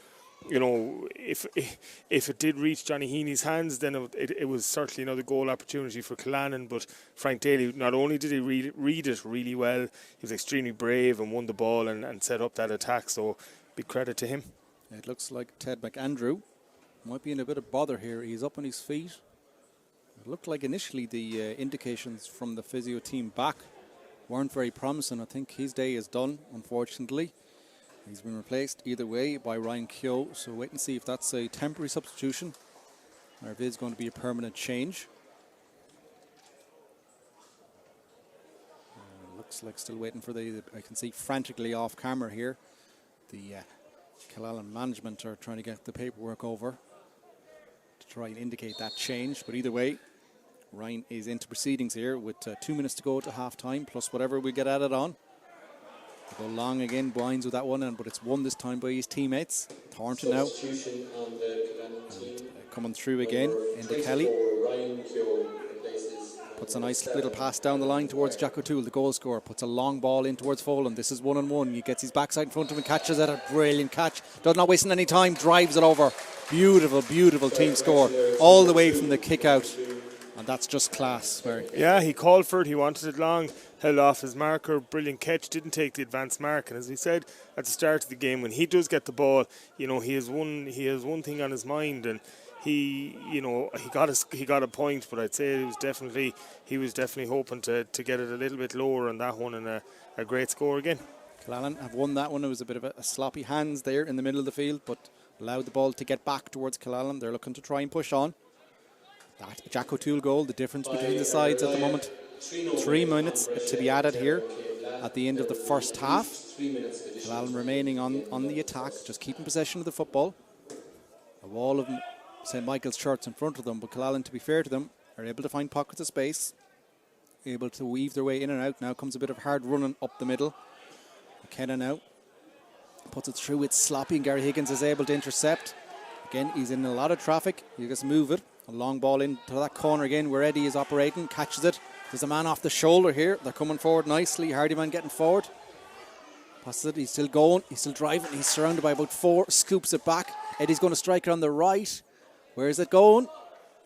if it did reach Johnny Heaney's hands, then it was certainly another goal opportunity for Killannin. But Frank Daly, not only did he read it really well, he was extremely brave and won the ball and set up that attack. So big credit to him. It looks like Ted McAndrew might be in a bit of bother here. He's up on his feet. It looked like initially the indications from the physio team back weren't very promising. I think his day is done, unfortunately. He's been replaced either way by Ryan Keogh, so wait and see if that's a temporary substitution or if it is going to be a permanent change. Looks like still waiting for I can see frantically off camera here. The Killannin management are trying to get the paperwork over to try and indicate that change, but either way, Ryan is into proceedings here with 2 minutes to go to half time, plus whatever we get added on. They go long again, Blinds with that one, but it's won this time by his teammates. Thornton now. And, coming through again into Kelly. Puts a nice little pass down the line towards Jack O'Toole, the goal scorer. Puts a long ball in towards Folan. This is 1-on-1. He gets his backside in front of him and catches it. A brilliant catch. Does not wasting any time. Drives it over. Beautiful, beautiful team score. All the way from the kick out. And that's just class. Yeah, he called for it. He wanted it long. Held off his marker. Brilliant catch. Didn't take the advanced mark. And as we said at the start of the game, when he does get the ball, he has one thing on his mind, and he got a point, but I'd say he was definitely hoping to get it a little bit lower on that one, and a great score again. Killannin have won that one. It was a bit of a sloppy hands there in the middle of the field, but allowed the ball to get back towards Killannin. They're looking to try and push on. That Jack O'Toole goal, the difference between the sides at the moment. 3 minutes to be added here at the end of the first half. Killannin remaining on the attack, just keeping possession of the football. A wall of St. Michael's Church in front of them, but Killannin, to be fair to them, are able to find pockets of space, able to weave their way in and out. Now comes a bit of hard running up the middle. McKenna now puts it through. It's sloppy, and Gary Higgins is able to intercept. Again, he's in a lot of traffic. He just move it. A long ball into that corner again where Eddie is operating. Catches it. There's a man off the shoulder here. They're coming forward nicely. Hardyman getting forward. Passes it. He's still going. He's still driving. He's surrounded by about 4. Scoops it back. Eddie's going to strike it on the right. Where is it going?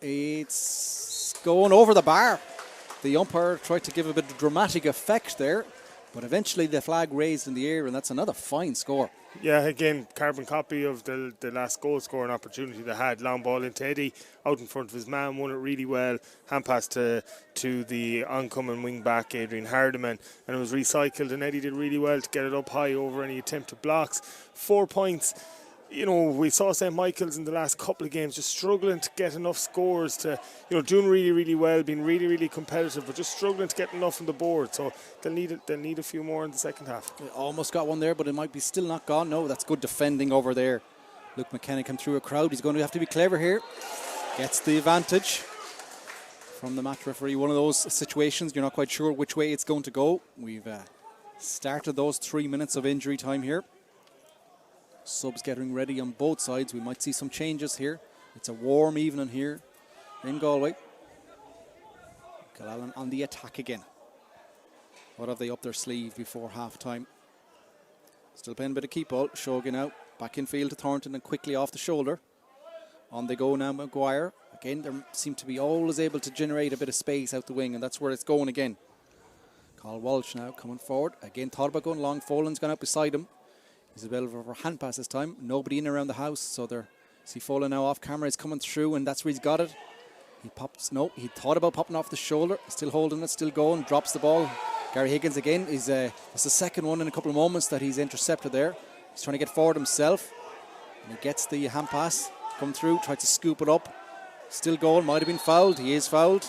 It's going over the bar. The umpire tried to give a bit of dramatic effect there, but eventually the flag raised in the air, and that's another fine score. Yeah, again, carbon copy of the last goal scoring opportunity they had. Long ball into Eddie, out in front of his man, won it really well. Hand pass to the oncoming wing back, Adrian Hardiman, and it was recycled, and Eddie did really well to get it up high over any attempted blocks. 4 points. We saw St. Michael's in the last couple of games just struggling to get enough scores to, doing really, really well, being really, really competitive, but just struggling to get enough on the board. So they'll need a few more in the second half. They almost got one there, but it might be still not gone. No, that's good defending over there. Luke McKenna came through a crowd. He's going to have to be clever here. Gets the advantage from the match referee. One of those situations, you're not quite sure which way it's going to go. We've started those 3 minutes of injury time here. Subs getting ready on both sides. We might see some changes here. It's a warm evening here in Galway. Killannin on the attack again. What have they up their sleeve before half time? Still playing a bit of keep ball. Shogun out. Back in field to Thornton and quickly off the shoulder. On they go now, Maguire. Again, they seem to be always able to generate a bit of space out the wing, and that's where it's going again. Carl Walsh now coming forward. Again, thought about going long. Folan's gone out beside him. He's a bit of a hand pass this time. Nobody in around the house, so see Folan now off camera. He's coming through, and that's where he's got it. He thought about popping off the shoulder. Still holding it, still going. Drops the ball. Gary Higgins again is it's the second one in a couple of moments that he's intercepted there. He's trying to get forward himself, and he gets the hand pass. Come through, tries to scoop it up. Still going. Might have been fouled. He is fouled.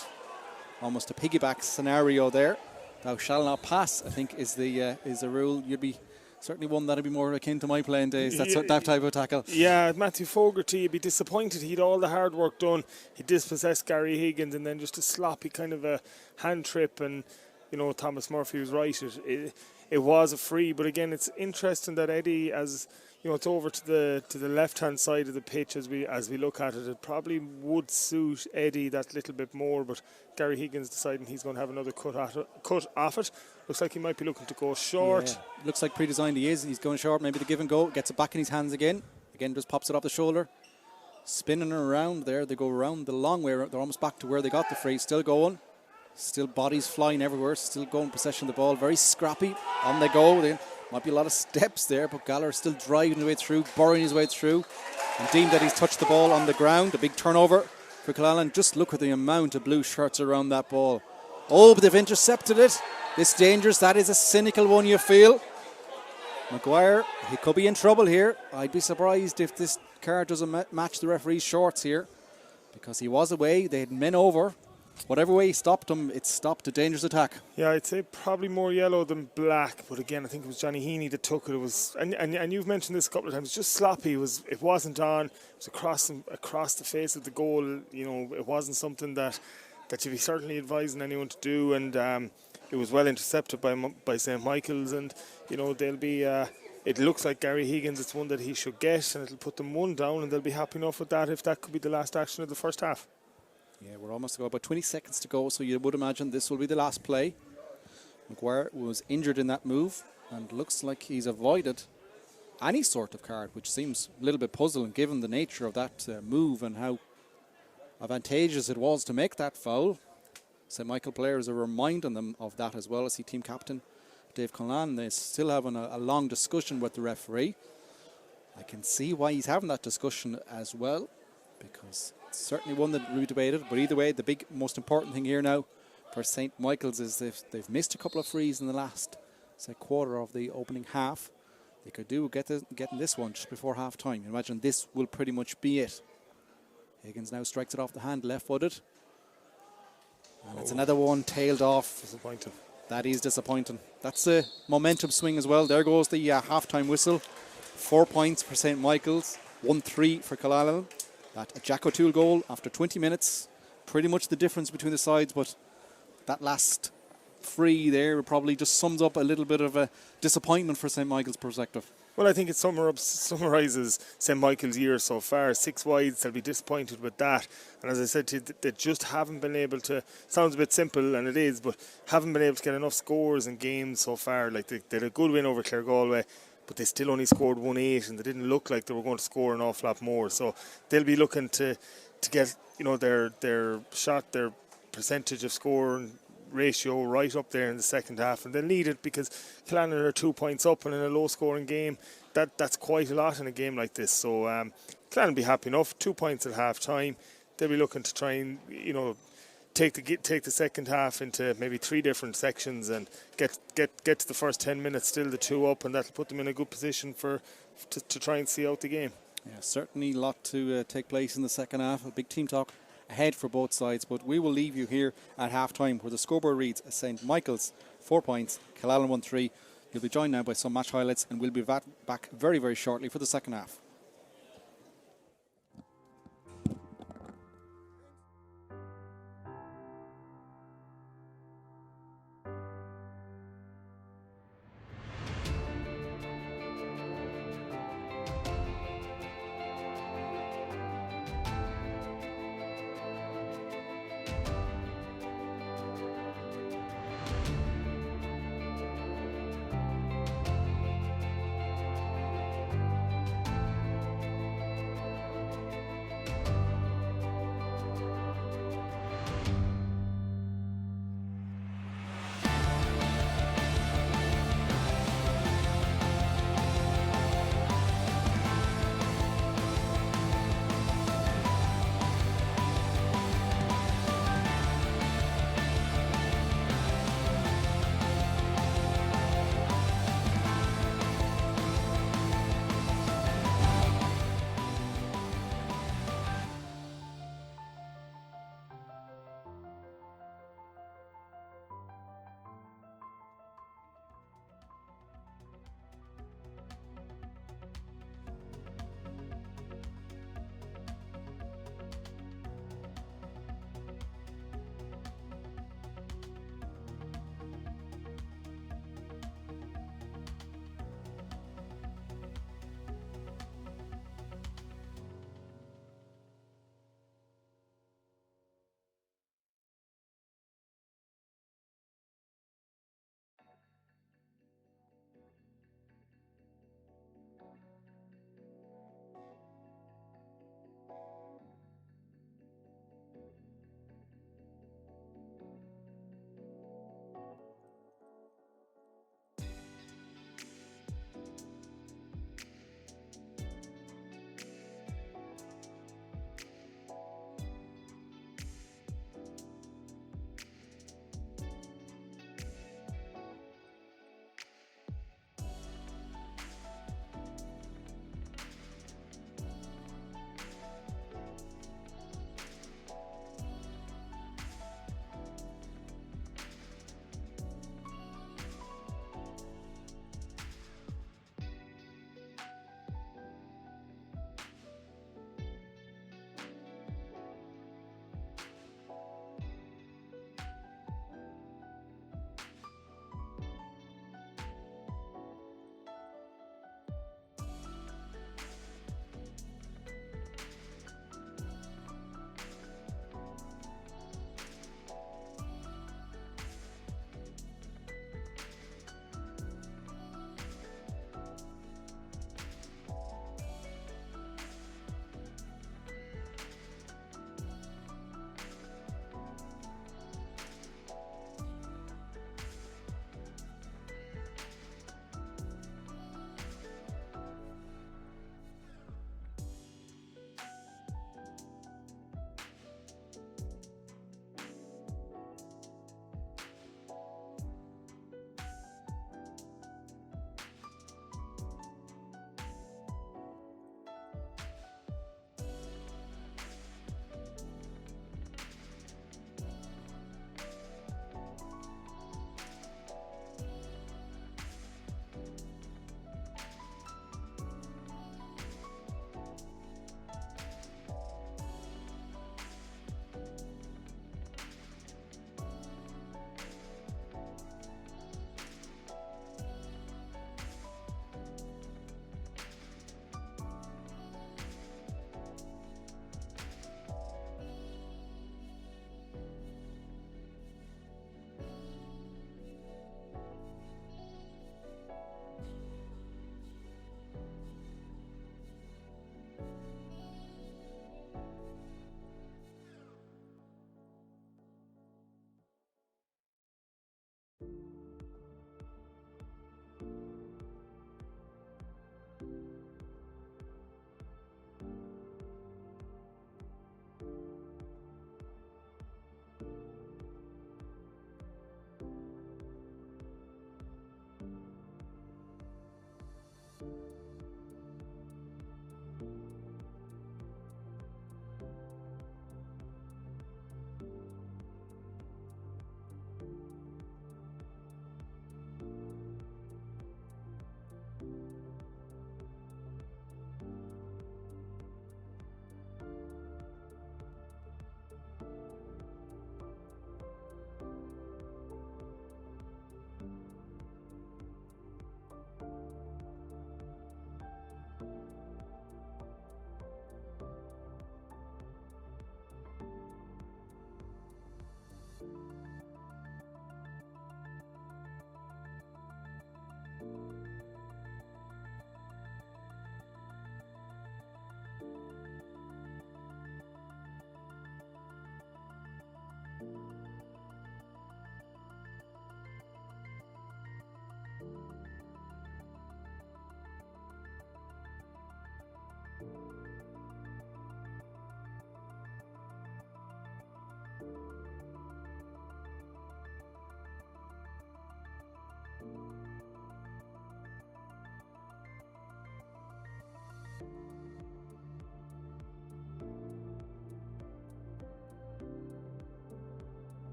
Almost a piggyback scenario there. Thou shall not pass, I think, is the rule. You'd be certainly one that'd be more akin to my playing days. That's that type of tackle. Yeah, Matthew Fogarty, you'd be disappointed. He'd all the hard work done. He dispossessed Gary Higgins, and then just a sloppy kind of a hand trip. And Thomas Murphy was right. It was a free, but again, it's interesting that Eddie, as it's over to the left hand side of the pitch as we look at it. It probably would suit Eddie that little bit more, but Gary Higgins deciding he's going to have another cut off it. Looks like he might be looking to go short. Yeah. Looks like pre-designed he is. He's going short, maybe the give and go. Gets it back in his hands again. Again, just pops it off the shoulder. Spinning around there. They go around the long way. They're almost back to where they got the free. Still going. Still bodies flying everywhere. Still going possession of the ball. Very scrappy. On they go. Might be a lot of steps there, but Gallagher still driving his way through, burrowing his way through. And deemed that he's touched the ball on the ground. A big turnover for Killannin. Just look at the amount of blue shirts around that ball. Oh, but they've intercepted it. This dangerous. That is a cynical one, you feel. Maguire, he could be in trouble here. I'd be surprised if this card doesn't match the referee's shorts here, because he was away. They had men over. Whatever way he stopped him, it stopped a dangerous attack. Yeah, I'd say probably more yellow than black, but again, I think it was Johnny Heaney that took it. It was, and you've mentioned this a couple of times, just sloppy. It wasn't on. It was across the face of the goal. You know, it wasn't something that you'd be certainly advising anyone to do, and it was well intercepted by St. Michael's, and you know they'll be. It looks like Gary Higgins. It's one that he should get, and it'll put them one down, and they'll be happy enough with that if that could be the last action of the first half. Yeah, we're almost about 20 seconds to go, so you would imagine this will be the last play. Maguire was injured in that move, and looks like he's avoided any sort of card, which seems a little bit puzzling given the nature of that move and how advantageous it was to make that foul. St. Michael players are reminding them of that as well. I see team captain Dave Killannin, they're still having a long discussion with the referee. I can see why he's having that discussion as well, because it's certainly one that we debated. But either way, the big, most important thing here now for St. Michael's is they've missed a couple of frees in the last, say, quarter of the opening half. They could do getting this one just before half time. Imagine this will pretty much be it. Higgins now strikes it off the hand, left-footed. And it's another one tailed off. Disappointing. That is disappointing. That's a momentum swing as well. There goes the half-time whistle. 4 points for St. Michael's, 1-3 for Killannin. That a Jack O'Toole goal after 20 minutes. Pretty much the difference between the sides, but that last free there probably just sums up a little bit of a disappointment for St. Michael's perspective. Well, I think it summarises St. Michael's year so far. 6 wides, they'll be disappointed with that. And as I said to you, they just haven't been able to, sounds a bit simple, and it is, but haven't been able to get enough scores in games so far. Like they had a good win over Galway, but they still only scored 1-8, and they didn't look like they were going to score an awful lot more. So they'll be looking to get, you know, their shot, their percentage of scoring ratio right up there in the second half, and they'll need it because Killannin are 2 points up, and in a low scoring game that's quite a lot in a game like this. So Killannin will be happy enough. 2 points at half time. They'll be looking to try and, you know, take the second half into maybe 3 different sections and get to the first 10 minutes still the 2 up, and that'll put them in a good position to try and see out the game. Yeah, certainly a lot to take place in the second half. A big team talk ahead for both sides, but we will leave you here at half-time where the scoreboard reads St. Michael's 4 points, Killannin 1-3. You'll be joined now by some match highlights, and we'll be back very, very shortly for the second half.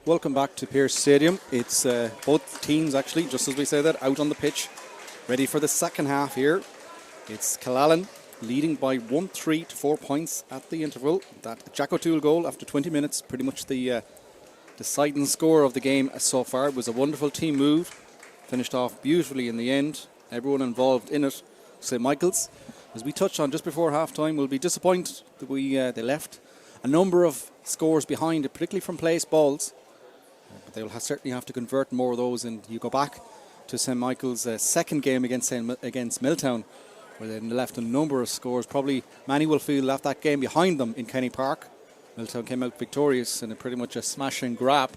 Welcome back to Pearse Stadium. It's both teams actually, just as we say that, out on the pitch, ready for the second half here. It's Killannin leading by 1-3 to 4 points at the interval. That Jack O'Toole goal after 20 minutes, pretty much the deciding score of the game so far. It was a wonderful team move, finished off beautifully in the end. Everyone involved in it. St Michael's, as we touched on just before half time, will be disappointed that they left a number of scores behind, particularly from place balls. But they'll certainly have to convert more of those. And you go back to St Michael's second game against Milltown, where they left a number of scores. Probably many will feel left that game behind them in Kenny Park. Milltown came out victorious in pretty much a smash and grab.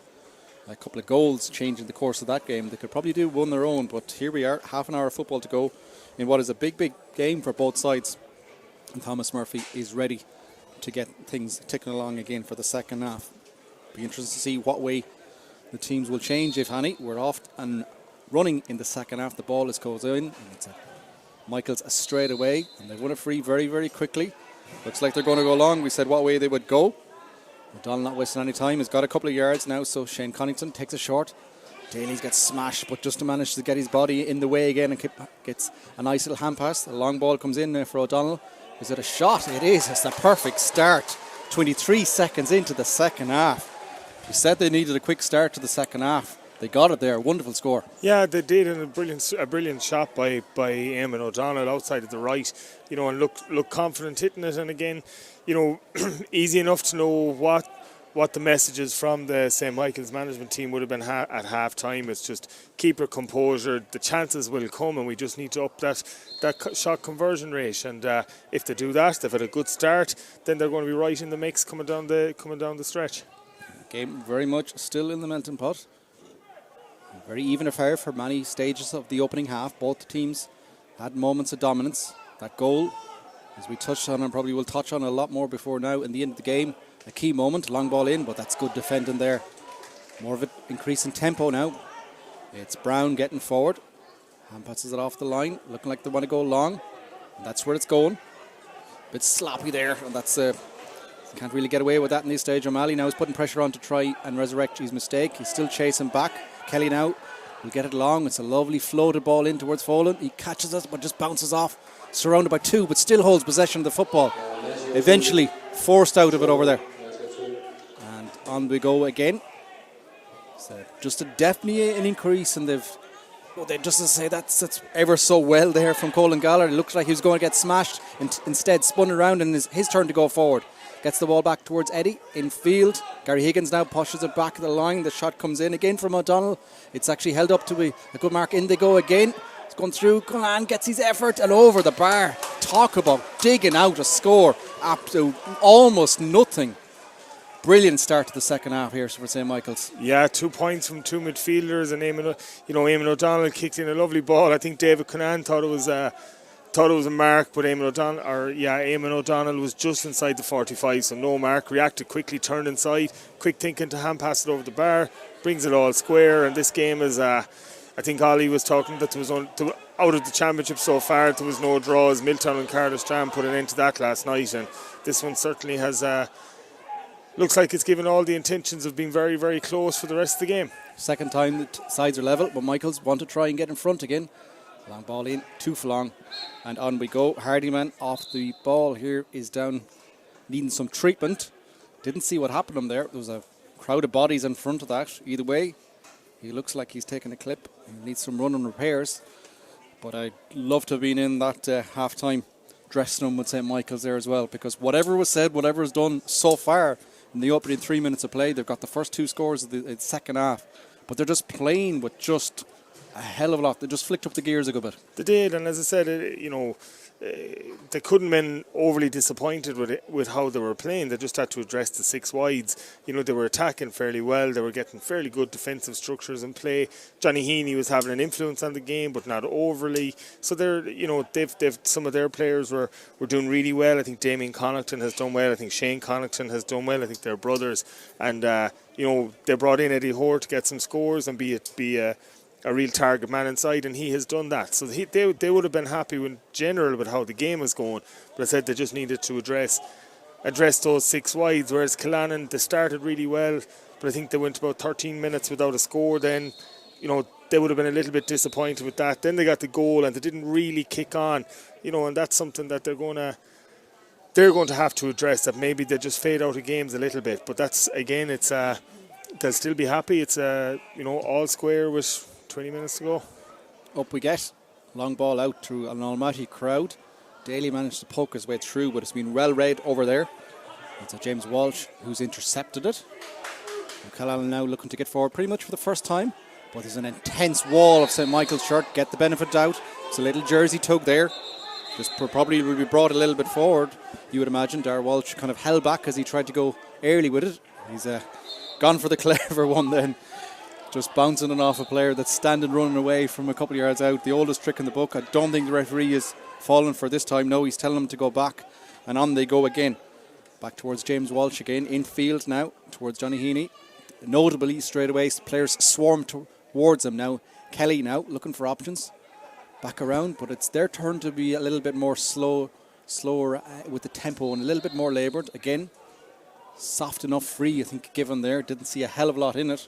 A couple of goals changing the course of that game. They could probably do one their own, but here we are, half an hour of football to go in what is a big game for both sides. And Thomas Murphy is ready to get things ticking along again for the second half. Be interesting to see what way the teams will change, if any. We're off and running in the second half. The ball goes in, and it's Michael's straight away, and they won a free very quickly. Looks like they're going to go long. We said what way they would go. O'Donnell not wasting any time. He's got a couple of yards now, so Shane Connington takes a short. Daly's gets smashed, but just to manage to get his body in the way again and gets a nice little hand pass. The long ball comes in for O'Donnell. Is it a shot? It is. It's a perfect start. 23 seconds into the second half. We said they needed a quick start to the second half. They got it there. Wonderful score. Yeah, they did, and a brilliant shot by Eamon O'Donnell outside of the right. And look confident hitting it. And again, easy enough to know what the messages from the St Michael's management team would have been at half time. It's just keep your composure. The chances will come, and we just need to up that shot conversion rate. And if they do that, they've had a good start. Then they're going to be right in the mix coming down the stretch. Game very much still in the melting pot. Very even affair for many stages of the opening half. Both teams had moments of dominance. That goal, as we touched on and probably will touch on a lot more before now, in the end of the game, a key moment, long ball in, but that's good defending there. More of an increase in tempo now. It's Brown getting forward. Hand passes it off the line, looking like they want to go long. And that's where it's going. Bit sloppy there, and that's can't really get away with that in this stage. O'Malley now is putting pressure on to try and resurrect his mistake. He's still chasing back. Kelly now will get it long. It's a lovely floated ball in towards Folan. He catches it but just bounces off. Surrounded by two, but still holds possession of the football. Eventually forced out of it over there. And on we go again. So just definitely an increase, and they've just to say that's ever so well there from Colin Gallagher. It looks like he was going to get smashed, and instead spun around, and his turn to go forward. Gets the ball back towards Eddie in field. Gary Higgins now pushes it back at the line. The shot comes in again from O'Donnell. It's actually held up to a good mark. In they go again. It's gone through. Killannin gets his effort and over the bar. Talk about digging out a score. Absolute almost nothing. Brilliant start to the second half here for St Michael's. Yeah, 2 points from two midfielders, and Eamon O'Donnell kicked in a lovely ball. I think David Conan thought it was a mark, but Eamon O'Donnell was just inside the 45, so no mark. Reacted quickly, turned inside, quick thinking to hand pass it over the bar, brings it all square. And this game is, I think Ollie was talking that there was out of the championship so far, there was no draws. Milltown and Carterstrand put an end to that last night, and this one certainly has. Looks like it's given all the intentions of being very, very close for the rest of the game. Second time the sides are level, but Michaels want to try and get in front again. Long ball in, too long, and on we go. Hardyman off the ball here is down, needing some treatment. Didn't see what happened to him there. There was a crowd of bodies in front of that. Either way, he looks like he's taking a clip. He needs some running repairs. But I'd love to have been in that half-time dressing room with St Michael's there as well, because whatever was said, whatever was done so far in the opening 3 minutes of play, they've got the first two scores of the second half, but they're just playing with just a hell of a lot. They just flicked up the gears a good bit. They did, and as I said, they couldn't have been overly disappointed with how they were playing. They just had to address the six wides. They were attacking fairly well. They were getting fairly good defensive structures in play. Johnny Heaney was having an influence on the game, but not overly. So they've some of their players were doing really well. I think Damien Connaughton has done well. I think Shane Connaughton has done well. I think they're brothers, and they brought in Eddie Hoare to get some scores and be a real target man inside, and he has done that. So they would have been happy in general with how the game was going, but I said they just needed to address those six wides, whereas Killannin, they started really well, but I think they went about 13 minutes without a score. Then, they would have been a little bit disappointed with that. Then they got the goal and they didn't really kick on, and that's something that they're going to have to address, that maybe they just fade out of games a little bit. But that's, again, it's they'll still be happy. It's all square with 20 minutes to go. Up we get. Long ball out through an almighty crowd. Daly managed to poke his way through, but it's been well read over there. It's a James Walsh who's intercepted it. Killannin now looking to get forward pretty much for the first time. But there's an intense wall of St. Michael's shirt. Get the benefit out. It's a little jersey tug there. This probably will be brought a little bit forward, you would imagine. Dar Walsh kind of held back as he tried to go early with it. He's gone for the clever one then. Just bouncing it off a player that's standing running away from a couple of yards out. The oldest trick in the book. I don't think the referee is fallen for this time. No, he's telling them to go back. And on they go again. Back towards James Walsh again. Infield now towards Johnny Heaney. Notably straight away, players swarm towards him now. Kelly now looking for options. Back around, but it's their turn to be a little bit more slower with the tempo and a little bit more laboured. Again, soft enough free, I think, given there. Didn't see a hell of a lot in it.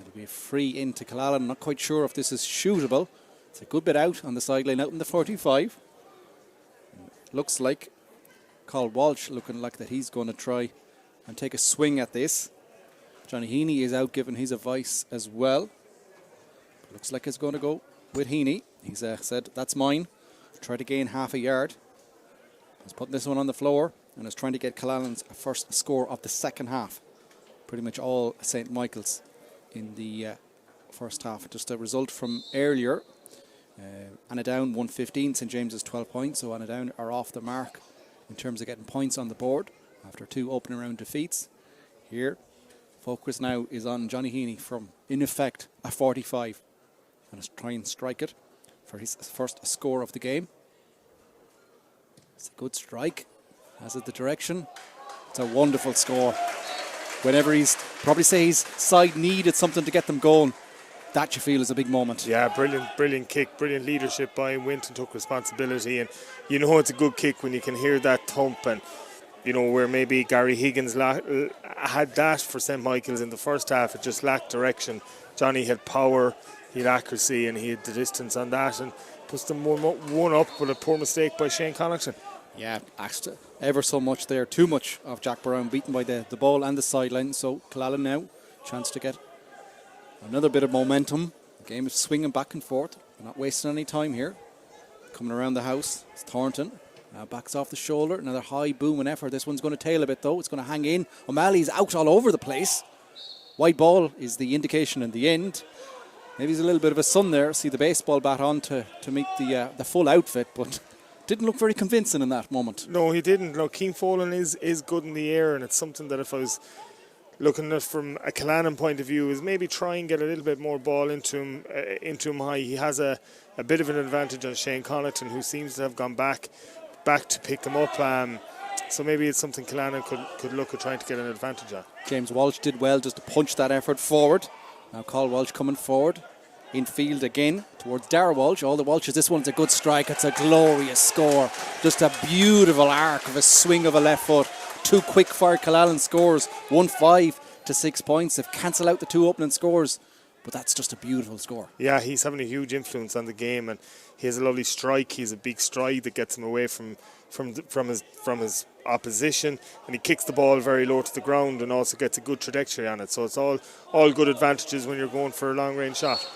It'll be a free into Killannin. Not quite sure if this is shootable. It's a good bit out on the sideline, out in the 45. Looks like Carl Walsh looking like that he's going to try and take a swing at this. Johnny Heaney is out giving his advice as well. Looks like it's going to go with Heaney. He's said, that's mine. Try to gain half a yard. He's putting this one on the floor and is trying to get Killannin's first score of the second half. Pretty much all St. Michael's in the first half. Just a result from earlier. Annadown 115, St. James's 12 points. So Annadown are off the mark in terms of getting points on the board after 2 opening round defeats. Here, focus now is on Johnny Heaney from, in effect, a 45. And is try and strike it for his first score of the game. It's a good strike. Has it the direction? It's a wonderful score. Whenever he's probably say his side needed something to get them going, that you feel is a big moment. Yeah, brilliant kick, brilliant leadership by him. Went and took responsibility, and it's a good kick when you can hear that thump. And where maybe Gary Higgins had that for St. Michael's in the first half, it just lacked direction. Johnny had power, he had accuracy, and he had the distance on that, and puts them one up with a poor mistake by Shane Connaughton. Yeah, asked ever so much there. Too much of Jack Brown, beaten by the ball and the sideline. So Killannin now, chance to get another bit of momentum. The game is swinging back and forth. They're not wasting any time here. Coming around the house, it's Thornton. Now backs off the shoulder. Another high booming effort. This one's going to tail a bit though. It's going to hang in. O'Malley's out all over the place. White ball is the indication in the end. Maybe he's a little bit of a sun there. See the baseball bat on to meet the full outfit, but didn't look very convincing in that moment. No, he didn't. No, Keane Folan is good in the air, and it's something that if I was looking at from a Killannin point of view, is maybe try and get a little bit more ball into him high. He has a bit of an advantage on Shane Connaughton, who seems to have gone back to pick him up. So maybe it's something Killannin could look at trying to get an advantage on. James Walsh did well just to punch that effort forward. Now Carl Walsh coming forward. Infield again towards Dar Walsh. All the Walshes. This one's a good strike. It's a glorious score. Just a beautiful arc of a swing of a left foot. 2 quick fire Killannin scores. 1-5 to 6 points. They've cancelled out the 2 opening scores. But that's just a beautiful score. Yeah, he's having a huge influence on the game, and he has a lovely strike. He has a big stride that gets him away from his opposition, and he kicks the ball very low to the ground and also gets a good trajectory on it. So it's all good advantages when you're going for a long range shot.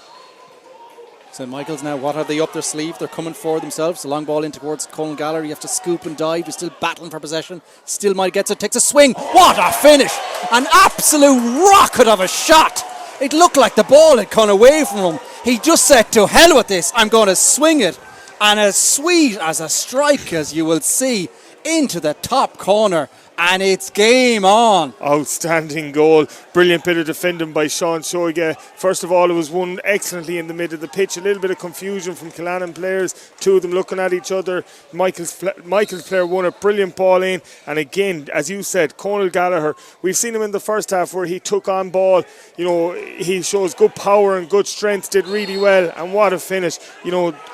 St. Michael's now, what have they up their sleeve? They're coming forward themselves. A long ball in towards Colin Gallagher. You have to scoop and dive. You're still battling for possession. Still might gets it, takes a swing. What a finish! An absolute rocket of a shot! It looked like the ball had gone away from him. He just said, to hell with this, I'm going to swing it. And as sweet as a strike as you will see, into the top corner. And it's game on. Outstanding goal. Brilliant bit of defending by Sean Shoiga. First of all, it was won excellently in the middle of the pitch. A little bit of confusion from Killannin players. 2 of them looking at each other. Michael's player won a brilliant ball in. And again, as you said, Conal Gallagher, we've seen him in the first half where he took on ball. He shows good power and good strength, did really well. And what a finish.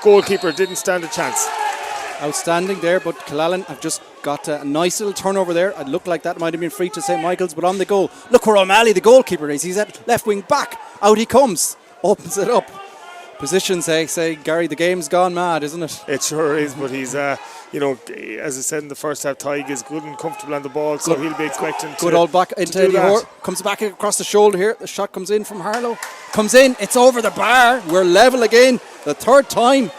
Goalkeeper didn't stand a chance. Outstanding there, but Killannin have just got a nice little turnover there. It looked like that might have been free to St. Michael's, but on the goal, look where O'Malley, the goalkeeper, is. He's at left wing back. Out he comes, opens it up. Position say, Gary, the game's gone mad, isn't it? It sure is, but he's, as I said in the first half, Tig is good and comfortable on the ball, so he'll be expecting good old back into Eddie Hoare. Comes back across the shoulder here. The shot comes in from Harlow. Comes in, it's over the bar. We're level again, the third time.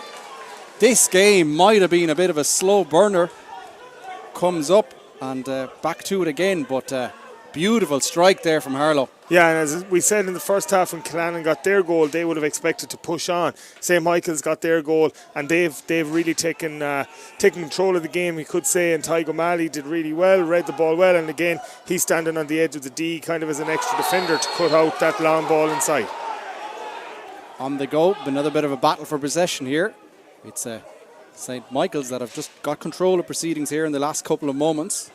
This game might have been a bit of a slow burner. Comes up and back to it again, but beautiful strike there from Harlow. Yeah, and as we said in the first half, when Killannin got their goal, they would have expected to push on. St. Michael's got their goal, and they've really taken control of the game, we could say. And Tig O'Malley did really well, read the ball well, and again, he's standing on the edge of the D, kind of as an extra defender to cut out that long ball inside. On the go, another bit of a battle for possession here. It's St. Michael's that have just got control of proceedings here in the last couple of moments.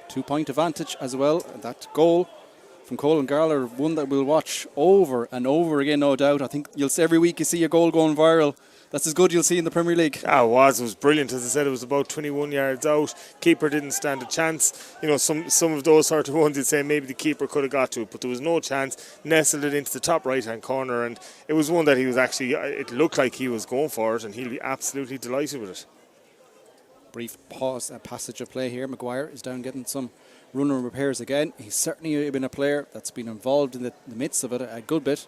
2-point advantage as well. That goal from Colin Garler, one that we'll watch over and over again, no doubt. I think you'll see every week you see a goal going viral. That's as good you'll see in the Premier League. It was brilliant. As I said, it was about 21 yards out. Keeper didn't stand a chance. You know, some of those sort of ones you'd say maybe the keeper could have got to it, but there was no chance. Nestled it into the top right hand corner, and it was one that he was actually, it looked like he was going for it, and he'll be absolutely delighted with it. Brief pause, passage of play here. Maguire is down getting some runner repairs again. He's certainly been a player that's been involved in the midst of it a good bit.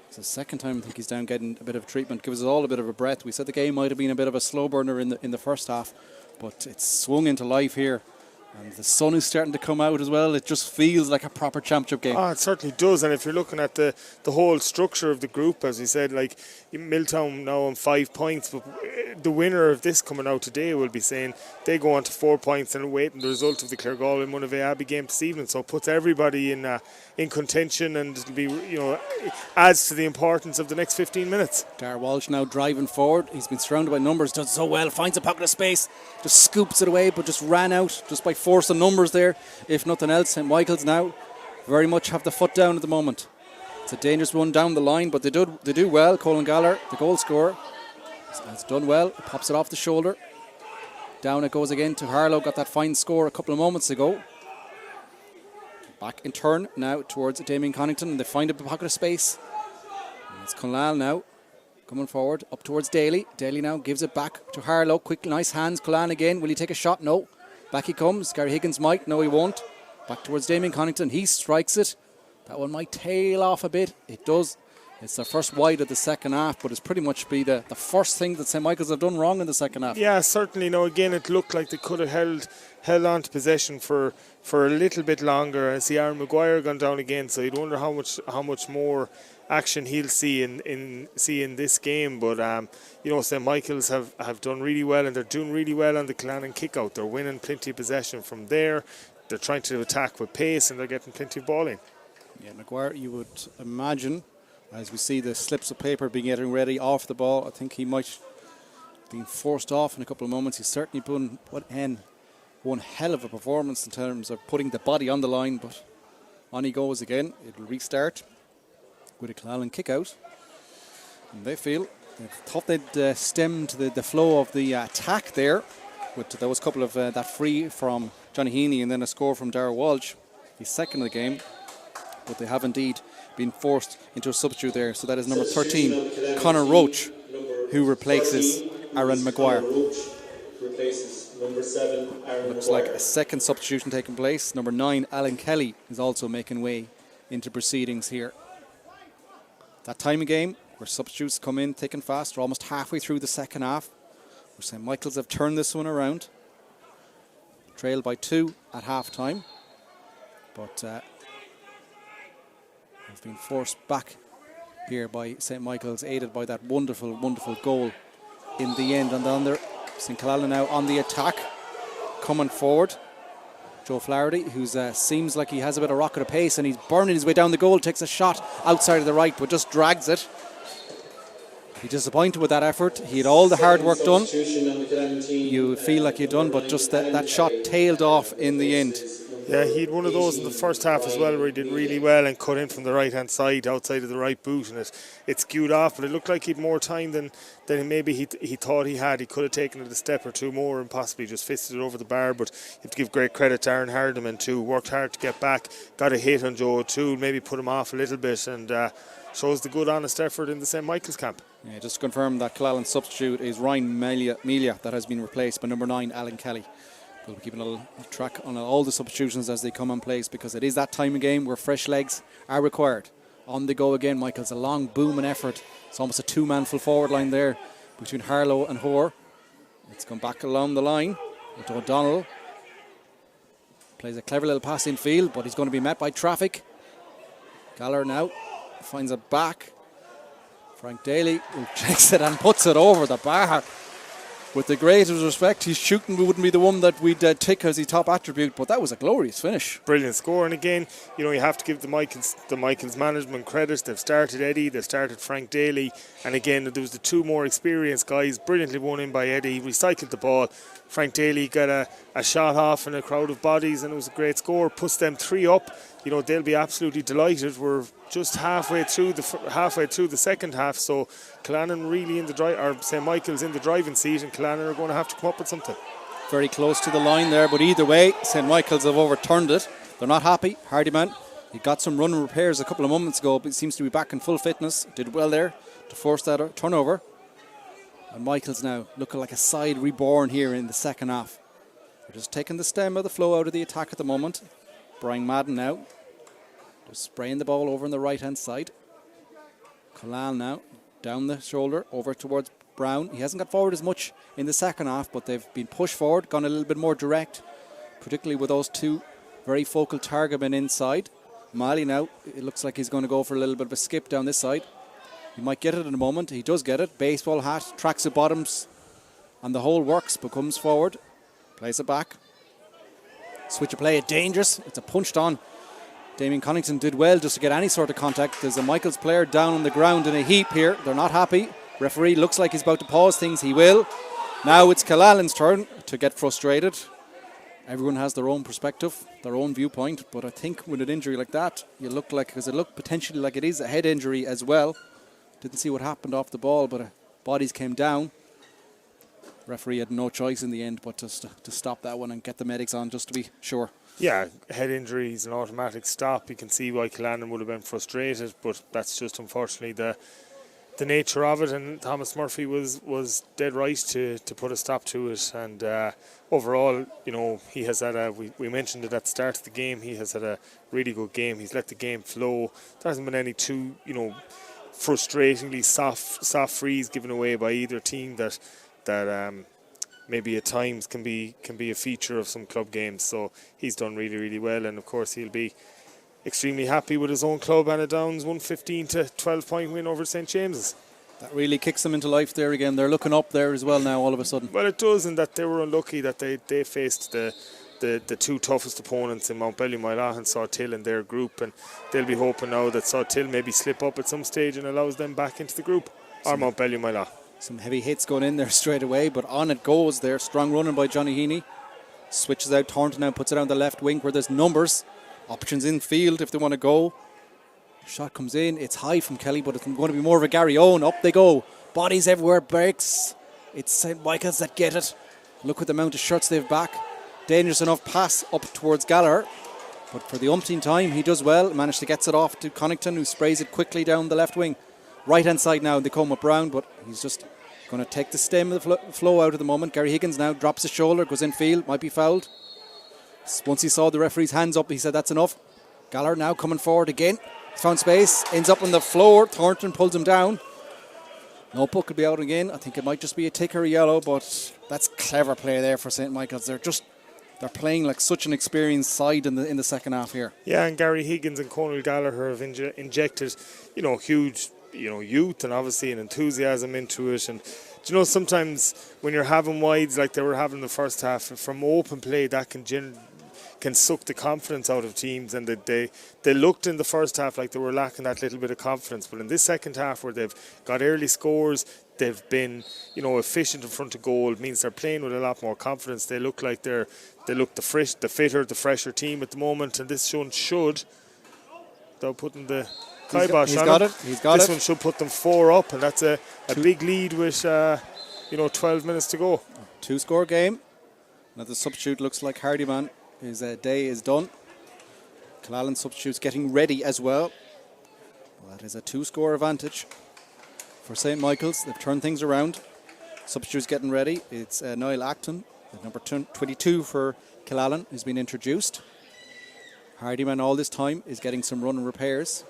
It's the second time I think he's down getting a bit of treatment. Gives us all a bit of a breath. We said the game might have been a bit of a slow burner in the first half, but it's swung into life here. And the sun is starting to come out as well. It just feels like a proper championship game. It certainly does. And if you're looking at the whole structure of the group, as we said, like Milltown now on 5 points, but the winner of this coming out today will be saying they go on to 4 points and awaiting the result of the Claregalway and Monavea Abbey game this evening. So it puts everybody in contention, and it'll be, adds to the importance of the next 15 minutes. Dar Walsh now driving forward. He's been surrounded by numbers, does so well, finds a pocket of space, just scoops it away, but just ran out just by force of numbers there. If nothing else, St. Michael's now very much have the foot down at the moment. It's a dangerous run down the line, but they do well. Colin Galler, the goal scorer, has done well. Pops it off the shoulder. Down it goes again to Harlow. Got that fine score a couple of moments ago. Back in turn now towards Damien Connington, and they find a pocket of space. And it's Conlal now coming forward up towards Daly. Daly now gives it back to Harlow. Quick, nice hands. Conlal again. Will he take a shot? No. Back he comes. Gary Higgins might. No, he won't. Back towards Damien Connington. He strikes it. That one might tail off a bit. It does. It's their first wide of the second half, but it's pretty much be the first thing that St. Michael's have done wrong in the second half. Yeah, certainly. No, again, it looked like they could have held on to possession for a little bit longer. I see Aaron Maguire gone down again, so you'd wonder how much more action he'll see in this game. But St. Michael's have done really well, and they're doing really well on the Killannin kick out. They're winning plenty of possession from there. They're trying to attack with pace, and they're getting plenty of ball in. Yeah, Maguire, you would imagine, as we see the slips of paper being getting ready off the ball, I think he might have been forced off in a couple of moments. He's certainly put in one hell of a performance in terms of putting the body on the line, but on he goes again. It'll restart with a Killannin kick out. And they thought they'd stemmed the flow of the attack there. There was a couple of that free from Johnny Heaney and then a score from Darragh Walsh, his second of the game. But they have indeed been forced into a substitute there. So that is number 13, Conor Roach, who replaces Aaron Maguire. Looks like a second substitution taking place. Number 9, Alan Kelly, is also making way into proceedings here. That time of game where substitutes come in thick and fast. We're almost halfway through the second half, where St. Michael's have turned this one around. Trailed by 2 at half time. But have been forced back here by St. Michael's, aided by that wonderful, wonderful goal in the end. And down there, St. Killannin now on the attack, coming forward. Joe Flaherty, who seems like he has a bit of rocket of pace, and he's burning his way down the goal, takes a shot outside of the right, but just drags it. He's disappointed with that effort. He had all the hard work done. You feel like you'd done, but just that shot tailed off in the end. Yeah, he had one of those in the first half as well where he did really well and cut in from the right-hand side outside of the right boot, and it skewed off, but it looked like he had more time than maybe he thought he had. He could have taken it a step or two more and possibly just fisted it over the bar, but you have to give great credit to Aaron Hardiman too. Worked hard to get back, got a hit on Joe O'Toole, maybe put him off a little bit, and shows the good honest effort in the St. Michael's camp. Yeah, just to confirm that Killannin substitute is Ryan Melia that has been replaced by number 9 Alan Kelly. We'll be keeping a little track on all the substitutions as they come in place, because it is that time of game where fresh legs are required. On the go again, Michael's a long booming effort. It's almost a two-man full forward line there between Harlow and Hoare. It's gone back along the line with O'Donnell. Plays a clever little pass in field, but he's going to be met by traffic. Gallagher now finds it back. Frank Daly who checks it and puts it over the bar. With the greatest respect, his shooting wouldn't be the one that we'd tick as his top attribute, but that was a glorious finish. Brilliant score, and again, you have to give the Michaels management credit. They've started Eddie, they've started Frank Daly, and again, there was the two more experienced guys, brilliantly won in by Eddie. He recycled the ball. Frank Daly got a shot off in a crowd of bodies, and it was a great score. Puts them 3 up. They'll be absolutely delighted. We're just halfway through the second half, so Killannin really in the drive, or St. Michael's in the driving seat, and Killannin are going to have to come up with something. Very close to the line there, but either way, St. Michael's have overturned it. They're not happy. Hardyman, he got some run repairs a couple of moments ago, but seems to be back in full fitness. Did well there to force that turnover. And Michael's now looking like a side reborn here in the second half. They're just taking the stem of the flow out of the attack at the moment. Brian Madden now just spraying the ball over on the right hand side. Kalal now down the shoulder over towards Brown. He hasn't got forward as much in the second half, but they've been pushed forward, gone a little bit more direct, particularly with those two very focal target men inside. Mali now, it looks like he's going to go for a little bit of a skip down this side. He might get it in a moment. He does get it. Baseball hat, tracksuit bottoms, and the whole works, but comes forward, plays it back. Switch of play, dangerous. It's a punched on. Damien Connington did well just to get any sort of contact. There's a Michaels player down on the ground in a heap here. They're not happy. Referee looks like he's about to pause things. He will. Now it's Killallin's turn to get frustrated. Everyone has their own perspective, their own viewpoint, but I think with an injury like that, because it looked potentially like it is a head injury as well. Didn't see what happened off the ball, but bodies came down. Referee had no choice in the end but just to stop that one and get the medics on just to be sure. Yeah, head injury is an automatic stop. You can see why Killannin would have been frustrated, but that's just unfortunately the nature of it, and Thomas Murphy was dead right to put a stop to it. And overall, he has had we mentioned it at the start of the game, he has had a really good game. He's let the game flow. There hasn't been any too frustratingly soft frees given away by either team that maybe at times can be a feature of some club games. So he's done really, really well, and of course he'll be extremely happy with his own club and a Downs 115 to 12 point win over St. James's. That really kicks them into life there again. They're looking up there as well now all of a sudden. Well, it does, in that they were unlucky that they faced the two toughest opponents in Mount Ballymaloe and Sawtill in their group, and they'll be hoping now that Sawtill maybe slip up at some stage and allows them back into the group, or Mount Ballymaloe. Some heavy hits going in there straight away, but on it goes there. Strong running by Johnny Heaney. Switches out, Thornton now puts it on the left wing where there's numbers. Options in field if they want to go. Shot comes in, it's high from Kelly, but it's going to be more of a Gary Owen. Up they go. Bodies everywhere, breaks. It's St. Michael's that get it. Look at the amount of shots they've back. Dangerous enough pass up towards Gallagher. But for the umpteenth time, he does well. Managed to get it off to Connington, who sprays it quickly down the left wing. Right hand side now, they come with Brown, but he's just going to take the stem of the flow out at the moment. Gary Higgins now drops his shoulder, goes in field, might be fouled. Once he saw the referee's hands up, he said that's enough. Gallagher now coming forward again. He's found space, ends up on the floor. Thornton pulls him down. No puck will be out again. I think it might just be a tick or a yellow, but that's clever play there for St. Michael's. They're they're playing like such an experienced side in the second half here. Yeah, and Gary Higgins and Conal Gallagher have injected, huge, youth and obviously an enthusiasm into it. And sometimes when you're having wides like they were having in the first half, from open play, that can suck the confidence out of teams, and they looked in the first half like they were lacking that little bit of confidence, but in this second half where they've got early scores, they've been, efficient in front of goal. It means they're playing with a lot more confidence. They look like they look the fitter, the fresher team at the moment, and this one should, without putting the kibosh on it. He's got this it. one should put them 4 up, and that's a big lead with 12 minutes to go. 2-score game. Now the substitute looks like Hardyman. His day is done. Killannin substitutes getting ready as well. That is a 2-score advantage for St. Michael's. They've turned things around. Substitutes getting ready. It's Niall Acton, the number 22 for Killannin, who's been introduced. Hardyman all this time is getting some run and repairs.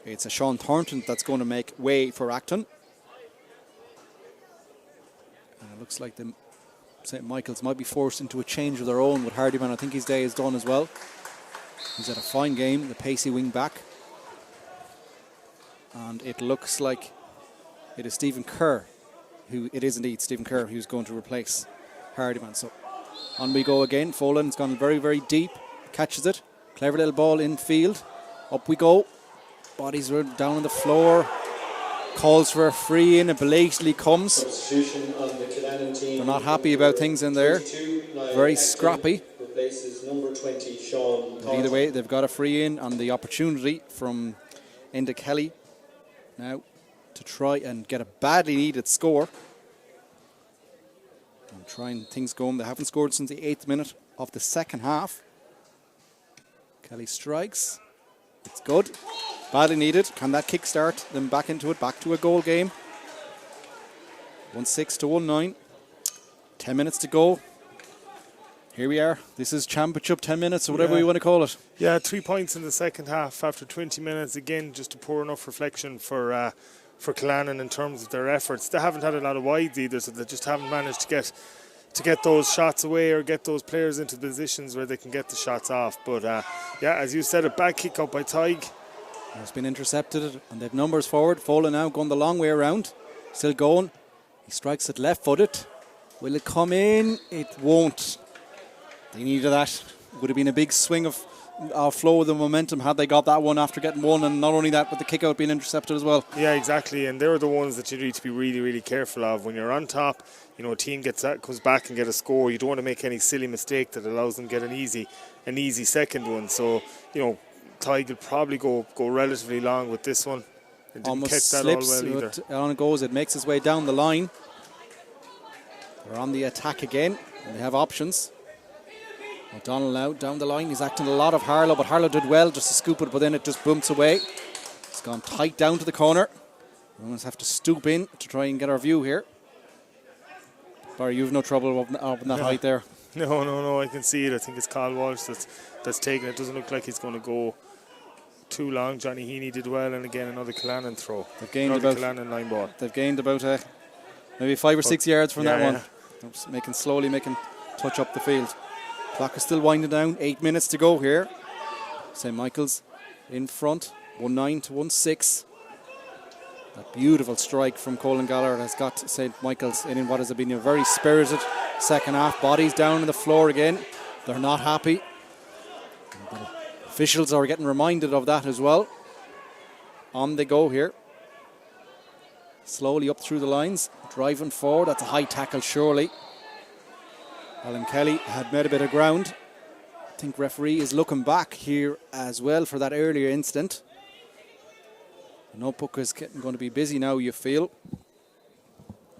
It's a Sean Thornton that's going to make way for Acton. And it looks like the St. Michael's might be forced into a change of their own with Hardyman. I think his day is done as well. He's had a fine game, the pacey wing back. And it looks like it is Stephen Kerr, it is indeed Stephen Kerr, who's going to replace Hardyman. So on we go again. Folan's gone very, very deep, catches it. Clever little ball in field. Up we go. Bodies are down on the floor. Calls for a free in, it belatedly comes. Substitution on the Killannin team. They're not happy about things in there. Very scrappy. Replaces number 20, Sean. But either way, they've got a free in on the opportunity from Enda Kelly now to try and get a badly needed score. And trying things going. They haven't scored since the 8th minute of the second half. Kelly strikes. It's good. Badly needed. Can that kickstart them back into it? Back to a goal game. 1-6 to 1-9. 10 minutes to go. Here we are. This is championship 10 minutes or whatever you want to call it. Yeah, 3 points in the second half after 20 minutes. Again, just a poor enough reflection for Killannin in terms of their efforts. They haven't had a lot of wides either, so they just haven't managed to get those shots away or get those players into positions where they can get the shots off. But as you said, a bad kick out by Tig. It's been intercepted and they've numbers forward. Fola now going the long way around. Still going. He strikes it left-footed. Will it come in? It won't. They needed that. Would have been a big swing of flow of the momentum had they got that one after getting one, and not only that, but the kick out being intercepted as well. Yeah, exactly, and they're the ones that you need to be really, really careful of. When you're on top, a team comes back and get a score, you don't want to make any silly mistake that allows them to get an easy second one. So, Tig will probably go relatively long with this one. It didn't almost catch that slips, all well either. But on it goes. It makes its way down the line. They're on the attack again, and they have options. O'Donnell now down the line. He's acting a lot of Harlow, but Harlow did well just to scoop it, but then it just bumps away. It's gone tight down to the corner. We almost have to stoop in to try and get our view here. Barry, you've no trouble up in that height there. No, I can see it. I think it's Carl Walsh that's taking it. Doesn't look like he's going to go too long. Johnny Heaney did well, and again another Killannin throw. They've gained Killannin line ball. They've gained about maybe 5 or 6 yards from that one. They're slowly making touch up the field. Clock is still winding down. 8 minutes to go here. St. Michael's in front. 1-9 to 1-6. That beautiful strike from Colin Gallagher has got St. Michael's in what has been a very spirited second half. Bodies down on the floor again. They're not happy. The officials are getting reminded of that as well. On they go here. Slowly up through the lines. Driving forward. That's a high tackle surely. Alan Kelly had made a bit of ground. I think referee is looking back here as well for that earlier incident. The notebook is going to be busy now, you feel.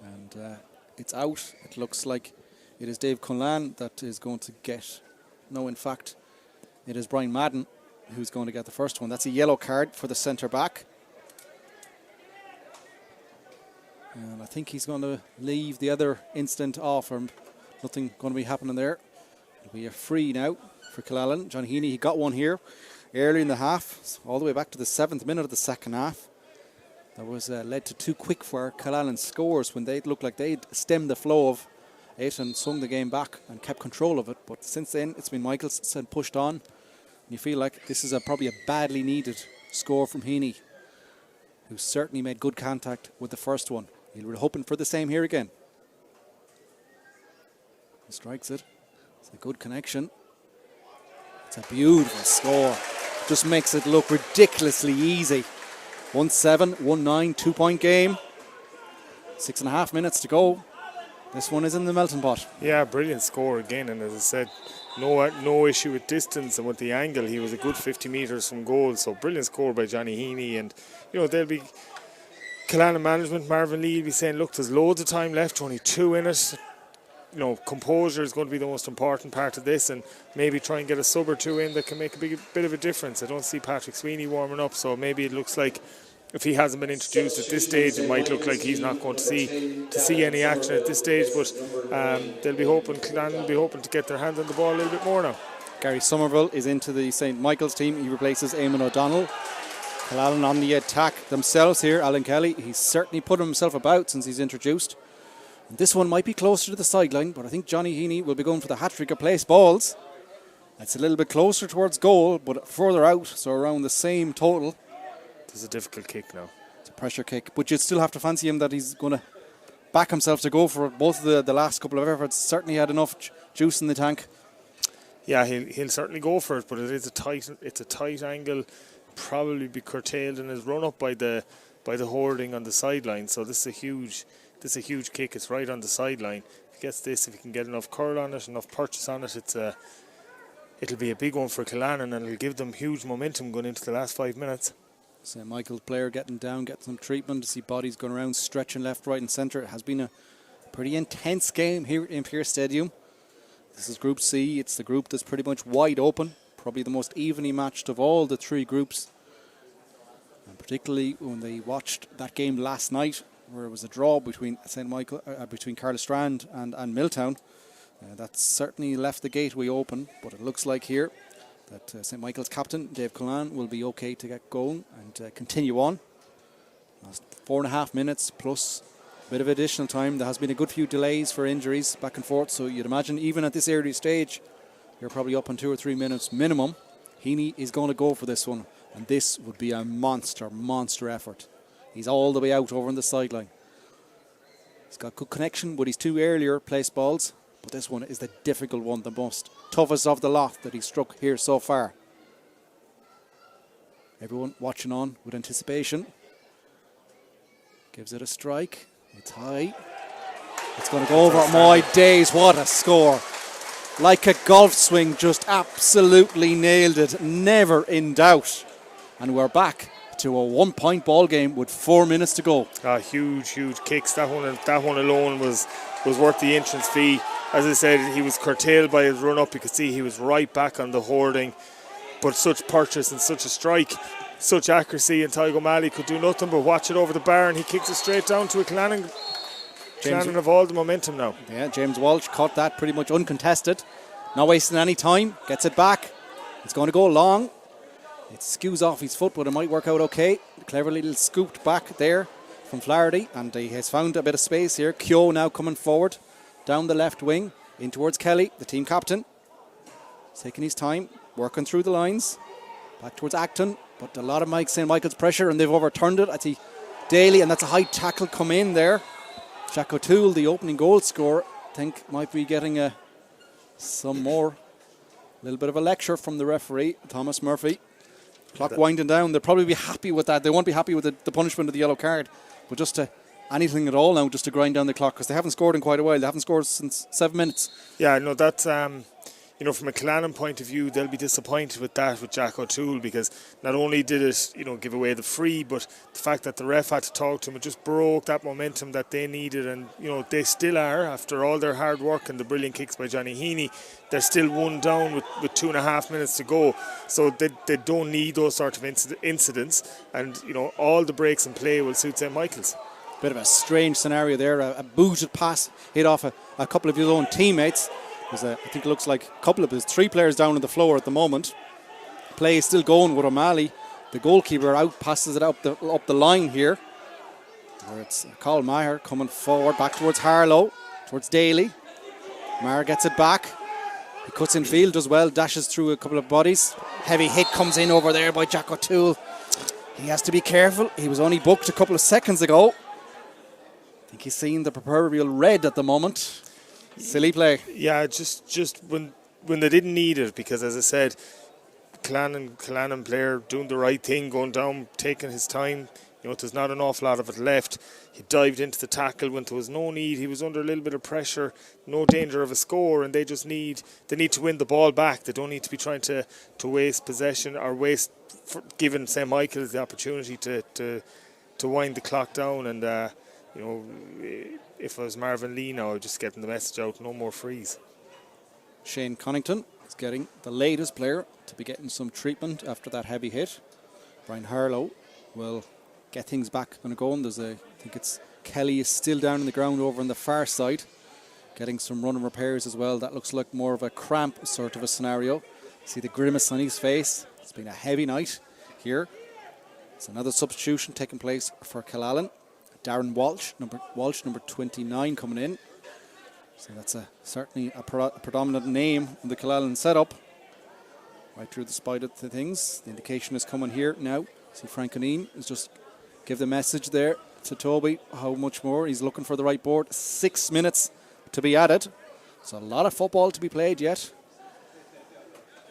And it's out. It looks like it is Dave Cullan that is going to get... No, in fact, it is Brian Madden who's going to get the first one. That's a yellow card for the centre back. And I think he's going to leave the other incident off, or nothing going to be happening there. It'll be a free now for Killannin. John Heaney, he got one here early in the half, all the way back to the 7th minute of the second half. That was led to too quick for Killannin scores when they looked like they'd stemmed the flow of it and swung the game back and kept control of it. But since then, it's been Michaels pushed on. And you feel like this is probably a badly needed score from Heaney, who certainly made good contact with the first one. We're hoping for the same here again. He strikes it. It's a good connection. It's a beautiful score. Just makes it look ridiculously easy. 1-7, 1-9, 2-point game. 6.5 minutes to go. This one is in the melting pot. Yeah, brilliant score again, and as I said, no issue with distance and with the angle. He was a good 50 metres from goal, so brilliant score by Johnny Heaney. And they'll be Killannin management, Marvin Lee will be saying, look, there's loads of time left, only 2 in it. Composure is going to be the most important part of this, and maybe try and get a sub or 2 in that can make a bit of a difference. I don't see Patrick Sweeney warming up, so maybe it looks like if he hasn't been introduced at this stage, it might look like he's not going to see any action at this stage. But Killannin will be hoping to get their hands on the ball a little bit more now. Gary Somerville is into the St. Michael's team. He replaces Eamon O'Donnell. Killannin on the attack themselves here. Alan Kelly, he's certainly put himself about since he's introduced. And this one might be closer to the sideline, but I think Johnny Heaney will be going for the hat-trick of place balls. It's a little bit closer towards goal, but further out, so around the same total. It's a difficult kick now. It's a pressure kick, but you'd still have to fancy him that he's going to back himself to go for both of the last couple of efforts. Certainly had enough juice in the tank. Yeah, he'll certainly go for it, but it's a tight angle. Probably be curtailed in his run up by the hoarding on the sideline. So this is a huge kick. It's right on the sideline. If he gets this, if he can get enough curl on it, enough purchase on it, it'll be a big one for Killannin, and it'll give them huge momentum going into the last 5 minutes. St. Michael's player getting down, getting some treatment. To see bodies going around, stretching left, right and centre. It has been a pretty intense game here in Pearse Stadium. This is Group C. It's the group that's pretty much wide open. Probably the most evenly matched of all the 3 groups. And particularly when they watched that game last night, where it was a draw between between Carlastrand and Milltown. That certainly left the gateway open, but it looks like here that St. Michael's captain, Dave Cullan, will be okay to get going and continue on. Last 4.5 minutes plus a bit of additional time. There has been a good few delays for injuries back and forth, so you'd imagine even at this early stage, you're probably up on 2 or 3 minutes minimum. Heaney is going to go for this one, and this would be a monster effort. He's all the way out over on the sideline. He's got good connection with his 2 earlier placed balls, but this one is the difficult one, the most toughest of the lot that he's struck here so far. Everyone watching on with anticipation. Gives it a strike. It's high. It's going to go over. My days, what a score. Like a golf swing, just absolutely nailed it. Never in doubt. And we're back to a 1-point ball game with 4 minutes to go. Huge kicks. That one alone was worth the entrance fee. As I said, he was curtailed by his run up. You could see he was right back on the hoarding. But such purchase and such a strike, such accuracy, and Tygo O'Malley could do nothing but watch it over the bar, and he kicks it straight down to a Killannin. Killannin have all the momentum now. Yeah, James Walsh caught that pretty much uncontested. Not wasting any time. Gets it back. It's going to go long. It skews off his foot, but it might work out okay. Clever little scooped back there from Flaherty, and he has found a bit of space here. Keogh now coming forward down the left wing in towards Kelly, the team captain. He's taking his time, working through the lines. Back towards Acton, but a lot of St. Michael's pressure, and they've overturned it. I see Daly, and that's a high tackle come in there. Jack O'Toole, the opening goal scorer, I think might be getting some more. A little bit of a lecture from the referee, Thomas Murphy. Clock winding down. They'll probably be happy with that. They won't be happy with the punishment of the yellow card, but just to anything at all now, just to grind down the clock, because they haven't scored in quite a while. They haven't scored since 7 minutes. Yeah, no, that's from a Killannin point of view, they'll be disappointed with that with Jack O'Toole, because not only did it give away the free, but the fact that the ref had to talk to him, it just broke that momentum that they needed. And they still are, after all their hard work and the brilliant kicks by Johnny Heaney, they're still 1 down with 2.5 minutes to go. So they don't need those sort of incidents, and all the breaks in play will suit St. Michael's. Bit of a strange scenario there. A booted pass hit off a couple of his own teammates. I think it looks like a couple of his 3 players down on the floor at the moment. Play is still going with O'Malley. The goalkeeper passes it up the line here. Where it's Carl Maher coming forward back towards Harlow, towards Daly. Maher gets it back. He cuts in field as well, dashes through a couple of bodies. Heavy hit comes in over there by Jack O'Toole. He has to be careful. He was only booked a couple of seconds ago. I think he's seeing the proverbial red at the moment. Silly play. Yeah, just when they didn't need it, because as I said, Killannin player doing the right thing, going down, taking his time. There's not an awful lot of it left. He dived into the tackle when there was no need. He was under a little bit of pressure, no danger of a score, and they need to win the ball back. They don't need to be trying to waste possession or giving St. Michael's the opportunity to wind the clock down. And if I was Marvin Lee now, I'd just get the message out: no more frees. Shane Connington is getting the latest player to be getting some treatment after that heavy hit. Brian Harlow will get things back on going. I think it's Kelly is still down on the ground over on the far side, getting some running repairs as well. That looks like more of a cramp sort of a scenario. See the grimace on his face. It's been a heavy night here. It's another substitution taking place for Killannin. Darren Walsh, number 29, coming in. So that's certainly a predominant name in the Killannin setup. Right through the spite of the things. The indication is coming here now. See Frank O'Neill is just give the message there to Toby how much more. He's looking for the right board. 6 minutes to be added. So a lot of football to be played yet.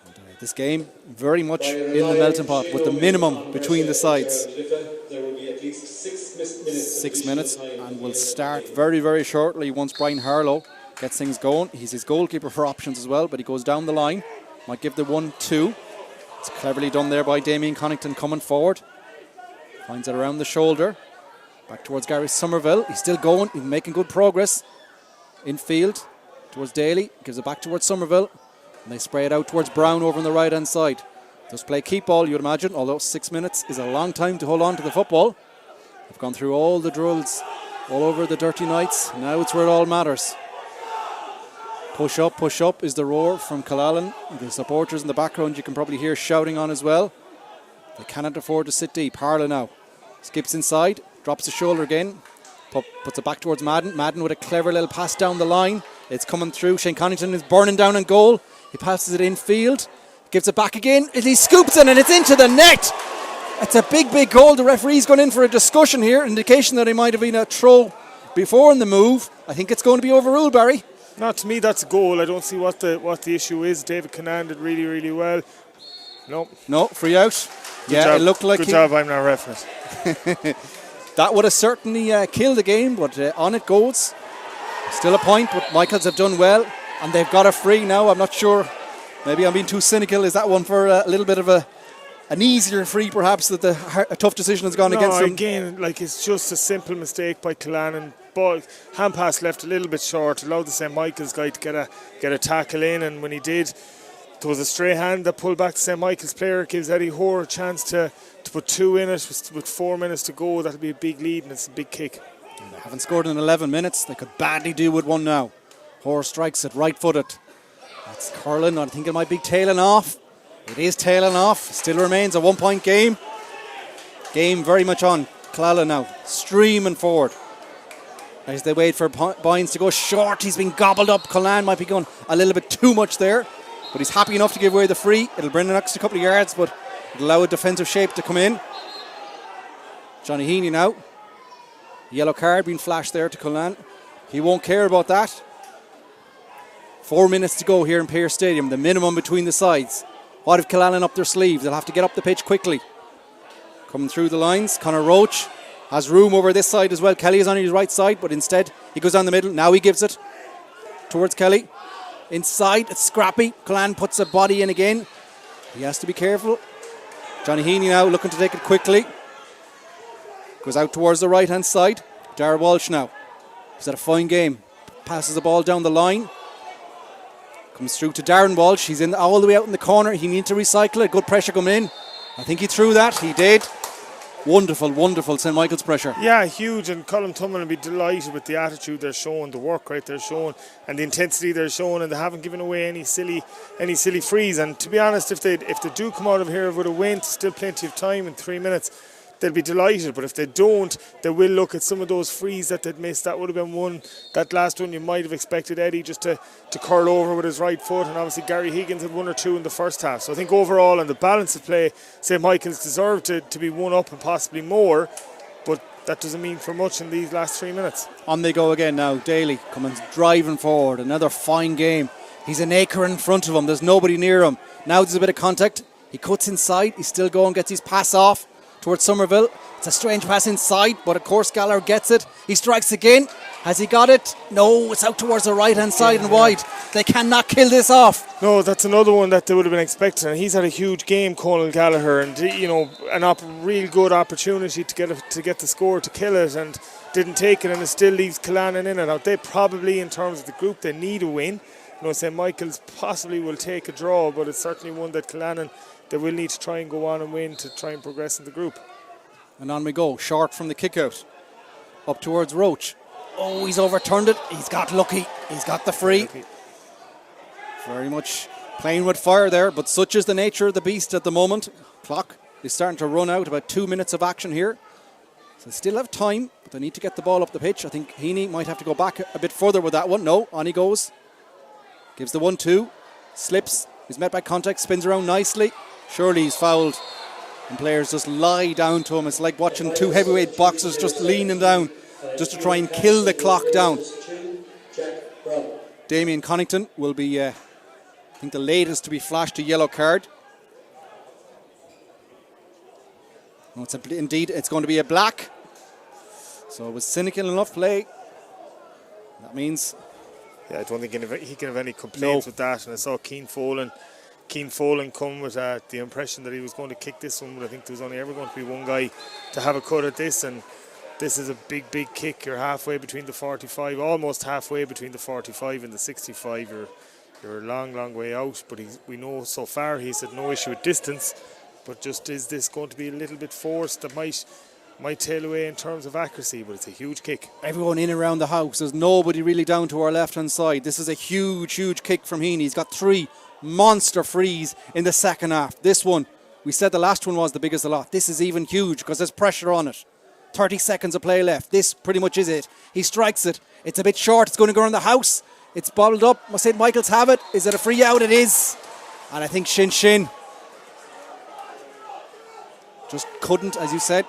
And, this game very much in the melting pot with the minimum between the sides. There will be at least 6 minutes, and will start very, very shortly once Brian Harlow gets things going. He's his goalkeeper for options as well, but he goes down the line. Might give the 1-2. It's cleverly done there by Damien Connington coming forward. Finds it around the shoulder. Back towards Gary Somerville. He's still going. He's making good progress. Infield towards Daly. Gives it back towards Somerville. And they spray it out towards Brown over on the right-hand side. Does play keep ball, you would imagine, although 6 minutes is a long time to hold on to the football. They've gone through all the drills all over the dirty nights. Now it's where it all matters. Push up is the roar from Killannin. The supporters in the background you can probably hear shouting on as well. They cannot afford to sit deep. Harlow now skips inside, drops the shoulder again, puts it back towards Madden. Madden with a clever little pass down the line. It's coming through. Shane Connington is burning down on goal. He passes it infield, gives it back again, and he scoops it and it's into the net. It's a big, big goal. The referee's gone in for a discussion here, indication that it might have been a throw before in the move. I think it's going to be overruled, Barry. Not to me, that's a goal. I don't see what the issue is. David Cannan did really, really well. No, free out. Good job. It looked like good job. I'm not refereeing it. That would have certainly killed the game, but on it goes. Still a point, but Michaels have done well, and they've got a free now. I'm not sure. Maybe I'm being too cynical. Is that one for a little bit of an easier free, perhaps, that a tough decision has gone against them? Again, it's just a simple mistake by Killannin. Ball, hand pass left a little bit short, allowed the St. Michael's guy to get a tackle in, and when he did, there was a stray hand that pulled back the St. Michael's player. Gives Eddie Hoare a chance to put 2 in it with 4 minutes to go. That'll be a big lead, and it's a big kick. And they haven't scored in 11 minutes. They could badly do with one now. Hoare strikes it right-footed. That's curling. I think it might be tailing off. It is tailing off. Still remains a 1-point game. Game very much on. Killannin now streaming forward as they wait for Bynes to go short. He's been gobbled up. Killannin might be going a little bit too much there, but he's happy enough to give away the free. It'll bring an extra couple of yards, but it'll allow a defensive shape to come in. Johnny Heaney now. Yellow card being flashed there to Killannin. He won't care about that. 4 minutes to go here in Pearse Stadium, the minimum between the sides. What if Killannin up their sleeves? They'll have to get up the pitch quickly. Coming through the lines, Conor Roach has room over this side as well. Kelly is on his right side, but instead he goes down the middle. Now he gives it towards Kelly. Inside, it's scrappy. Killannin puts a body in again. He has to be careful. Johnny Heaney now looking to take it quickly. Goes out towards the right-hand side. Dara Walsh now. He's had a fine game. Passes the ball down the line. Comes through to Darren Walsh. He's in all the way out in the corner. He needs to recycle it. Good pressure coming in. I think he threw that. He did. Wonderful, wonderful St. Michael's pressure. Yeah, huge, and Colin Tumman will be delighted with the attitude they're showing, the work rate they're showing, and the intensity they're showing, and they haven't given away any silly frees. And to be honest, if they do come out of here with a win, still plenty of time in 3 minutes, they'll be delighted. But if they don't, they will look at some of those frees that they'd missed. That would have been one. That last one you might have expected Eddie just to curl over with his right foot, and obviously Gary Higgins had 1 or 2 in the first half. So I think overall, on the balance of play, St. Michael's deserved to be 1 up and possibly more, but that doesn't mean for much in these last 3 minutes. On they go again now. Daly coming driving forward. Another fine game. He's an acre in front of him. There's nobody near him. Now there's a bit of contact. He cuts inside. He's still going, gets his pass off towards Somerville. It's a strange pass inside, but of course Gallagher gets it. He strikes again. Has he got it? No, it's out towards the right-hand side and wide. They cannot kill this off. No, that's another one that they would have been expecting. And he's had a huge game, Conal Gallagher, and real good opportunity to get the score to kill it, and didn't take it, and it still leaves Killannin in it. Now they probably, in terms of the group, they need a win. St. Michael's possibly will take a draw, but it's certainly one that Killannin, they will need to try and go on and win to try and progress in the group. And on we go, short from the kick out, up towards Roach. Oh, he's overturned it. He's got lucky. He's got the free. Very much playing with fire there, but such is the nature of the beast at the moment. Clock is starting to run out, about 2 minutes of action here. So they still have time, but they need to get the ball up the pitch. I think Heaney might have to go back a bit further with that one. No, on he goes. Gives the 1-2. Slips. He's met by contact, spins around nicely. Surely he's fouled. And players just lie down to him. It's like watching two heavyweight boxers just leaning down, just to try and kill the clock down. Damien Connington will be, I think, the latest to be flashed a yellow card. No, indeed, it's going to be a black. So it was cynical enough play. That means... Yeah, I don't think he can have any complaints with that. And I saw Keane Folan come with the impression that he was going to kick this one, but I think there was only ever going to be one guy to have a cut at this, and this is a big kick. You're halfway between the 45, almost halfway between the 45 and the 65. You're a long way out, but we know so far he's had no issue with distance, but just is this going to be a little bit forced that might tail away in terms of accuracy, but it's a huge kick. Everyone in around the house. There's nobody really down to our left-hand side. This is a huge kick from Heaney. He's got 3 monster frees in the second half. This one, we said the last one was the biggest of the lot. This is even huge because there's pressure on it. 30 seconds of play left. This pretty much is it. He strikes it. It's a bit short. It's going to go around the house. It's bobbled up. Must St. Michael's have it. Is it a free out? It is. And I think Shin just couldn't, as you said,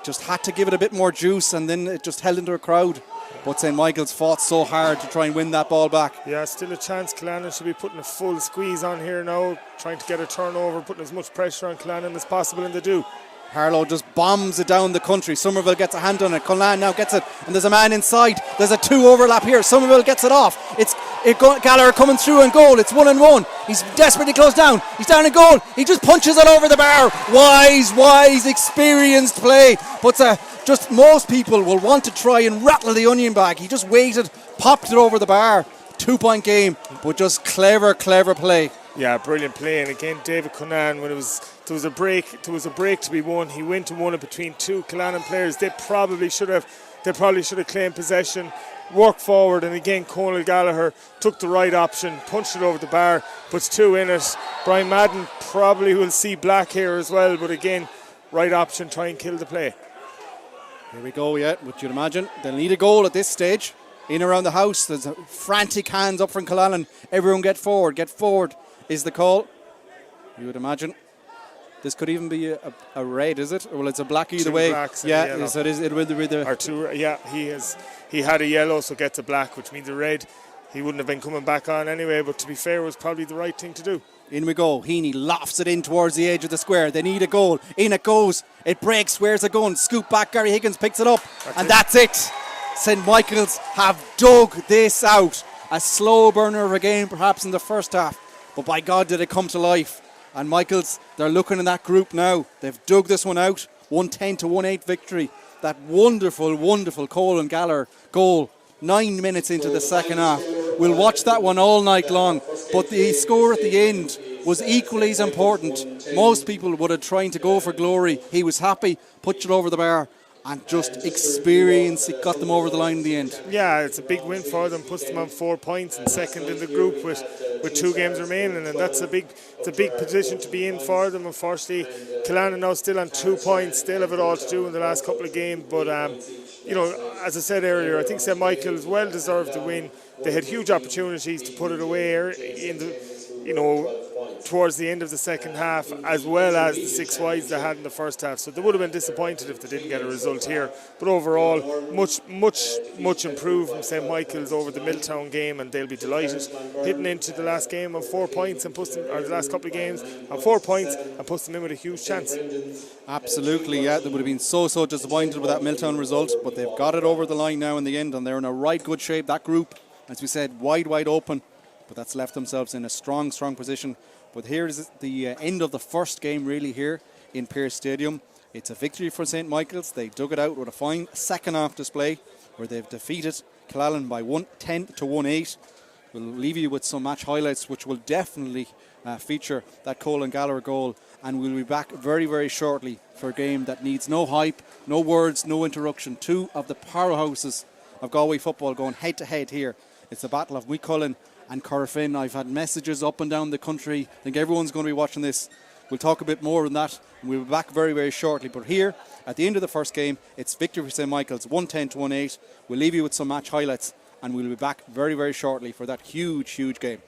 just had to give it a bit more juice, and then it just held into a crowd. But St. Michael's fought so hard to try and win that ball back. Yeah, still a chance. Killannin should be putting a full squeeze on here now, trying to get a turnover, putting as much pressure on Killannin as possible, and they do. Harlow just bombs it down the country. Somerville gets a hand on it. Cullen now gets it, and there's a man inside. There's a 2 overlap here. Somerville gets it off. Gallagher coming through and goal. It's 1-1. He's desperately close down. He's down in goal. He just punches it over the bar. Wise, experienced play. But just most people will want to try and rattle the onion bag. He just waited, popped it over the bar. 2-point game, but just clever play. Yeah, brilliant play. And again, David Cunan, when there was a break to be won, he went and won it between 2 Killannin players. They probably should have claimed possession, worked forward, and again Conal Gallagher took the right option, punched it over the bar, puts 2 in it. Brian Madden probably will see black here as well, but again, right option, try and kill the play. Here we go, yeah, what you'd imagine. They'll need a goal at this stage. In around the house, there's frantic hands up from Killannin. Everyone get forward is the call. You would imagine. This could even be a red, is it? Well, it's a black either 2 way. blacks and Yeah, a yellow. so it will be the... Or 2, yeah, he had a yellow, so gets a black, which means a red. He wouldn't have been coming back on anyway, but to be fair, it was probably the right thing to do. In we go. Heaney lofts it in towards the edge of the square. They need a goal. In it goes. It breaks. Where's it going? Scoop back. Gary Higgins picks it up. That's it. St. Michael's have dug this out. A slow burner of a game perhaps in the first half, but by God did it come to life. And Michael's, they're looking in that group now. They've dug this one out. 110-1-8 victory. That wonderful Colin Gallagher goal 9 minutes into the second half. We'll watch that one all night long, but the score at the end was equally as important. Most people would have tried to go for glory. He was happy, put it over the bar, and just experience, it got them over the line in the end. Yeah, it's a big win for them, puts them on 4 points and second in the group with 2 games remaining, and that's a big position to be in for them. Unfortunately, Killannin now still on 2 points, still have it all to do in the last couple of games, but as I said earlier, I think St. Michael's well deserved the win. They had huge opportunities to put it away towards the end of the second half, as well as the 6 wides they had in the first half. So they would have been disappointed if they didn't get a result here. But overall, much improved from St. Michael's over the Milltown game, and they'll be delighted. Hitting into the last game of 4 points and puts them, or the last couple of games on 4 points, and puts them in with a huge chance. Absolutely, yeah. They would have been so disappointed with that Milltown result, but they've got it over the line now in the end, and they're in a right good shape. That group, as we said, wide open, but that's left themselves in a strong position. But here's the end of the first game really here in Pearse Stadium. It's a victory for St. Michael's. They dug it out with a fine second half display where they've defeated Killannin by 110-18. We'll leave you with some match highlights which will definitely feature that Colin Gallagher goal, and we'll be back very shortly for a game that needs no hype, no words, no interruption. Two of the powerhouses of Galway football going head to head here. It's the battle of Cullen and Corofin. I've had messages up and down the country. I think everyone's going to be watching this. We'll talk a bit more on that, and we'll be back very shortly. But here, at the end of the first game, it's victory for St. Michael's, 110-18. We'll leave you with some match highlights, and we'll be back very shortly for that huge game.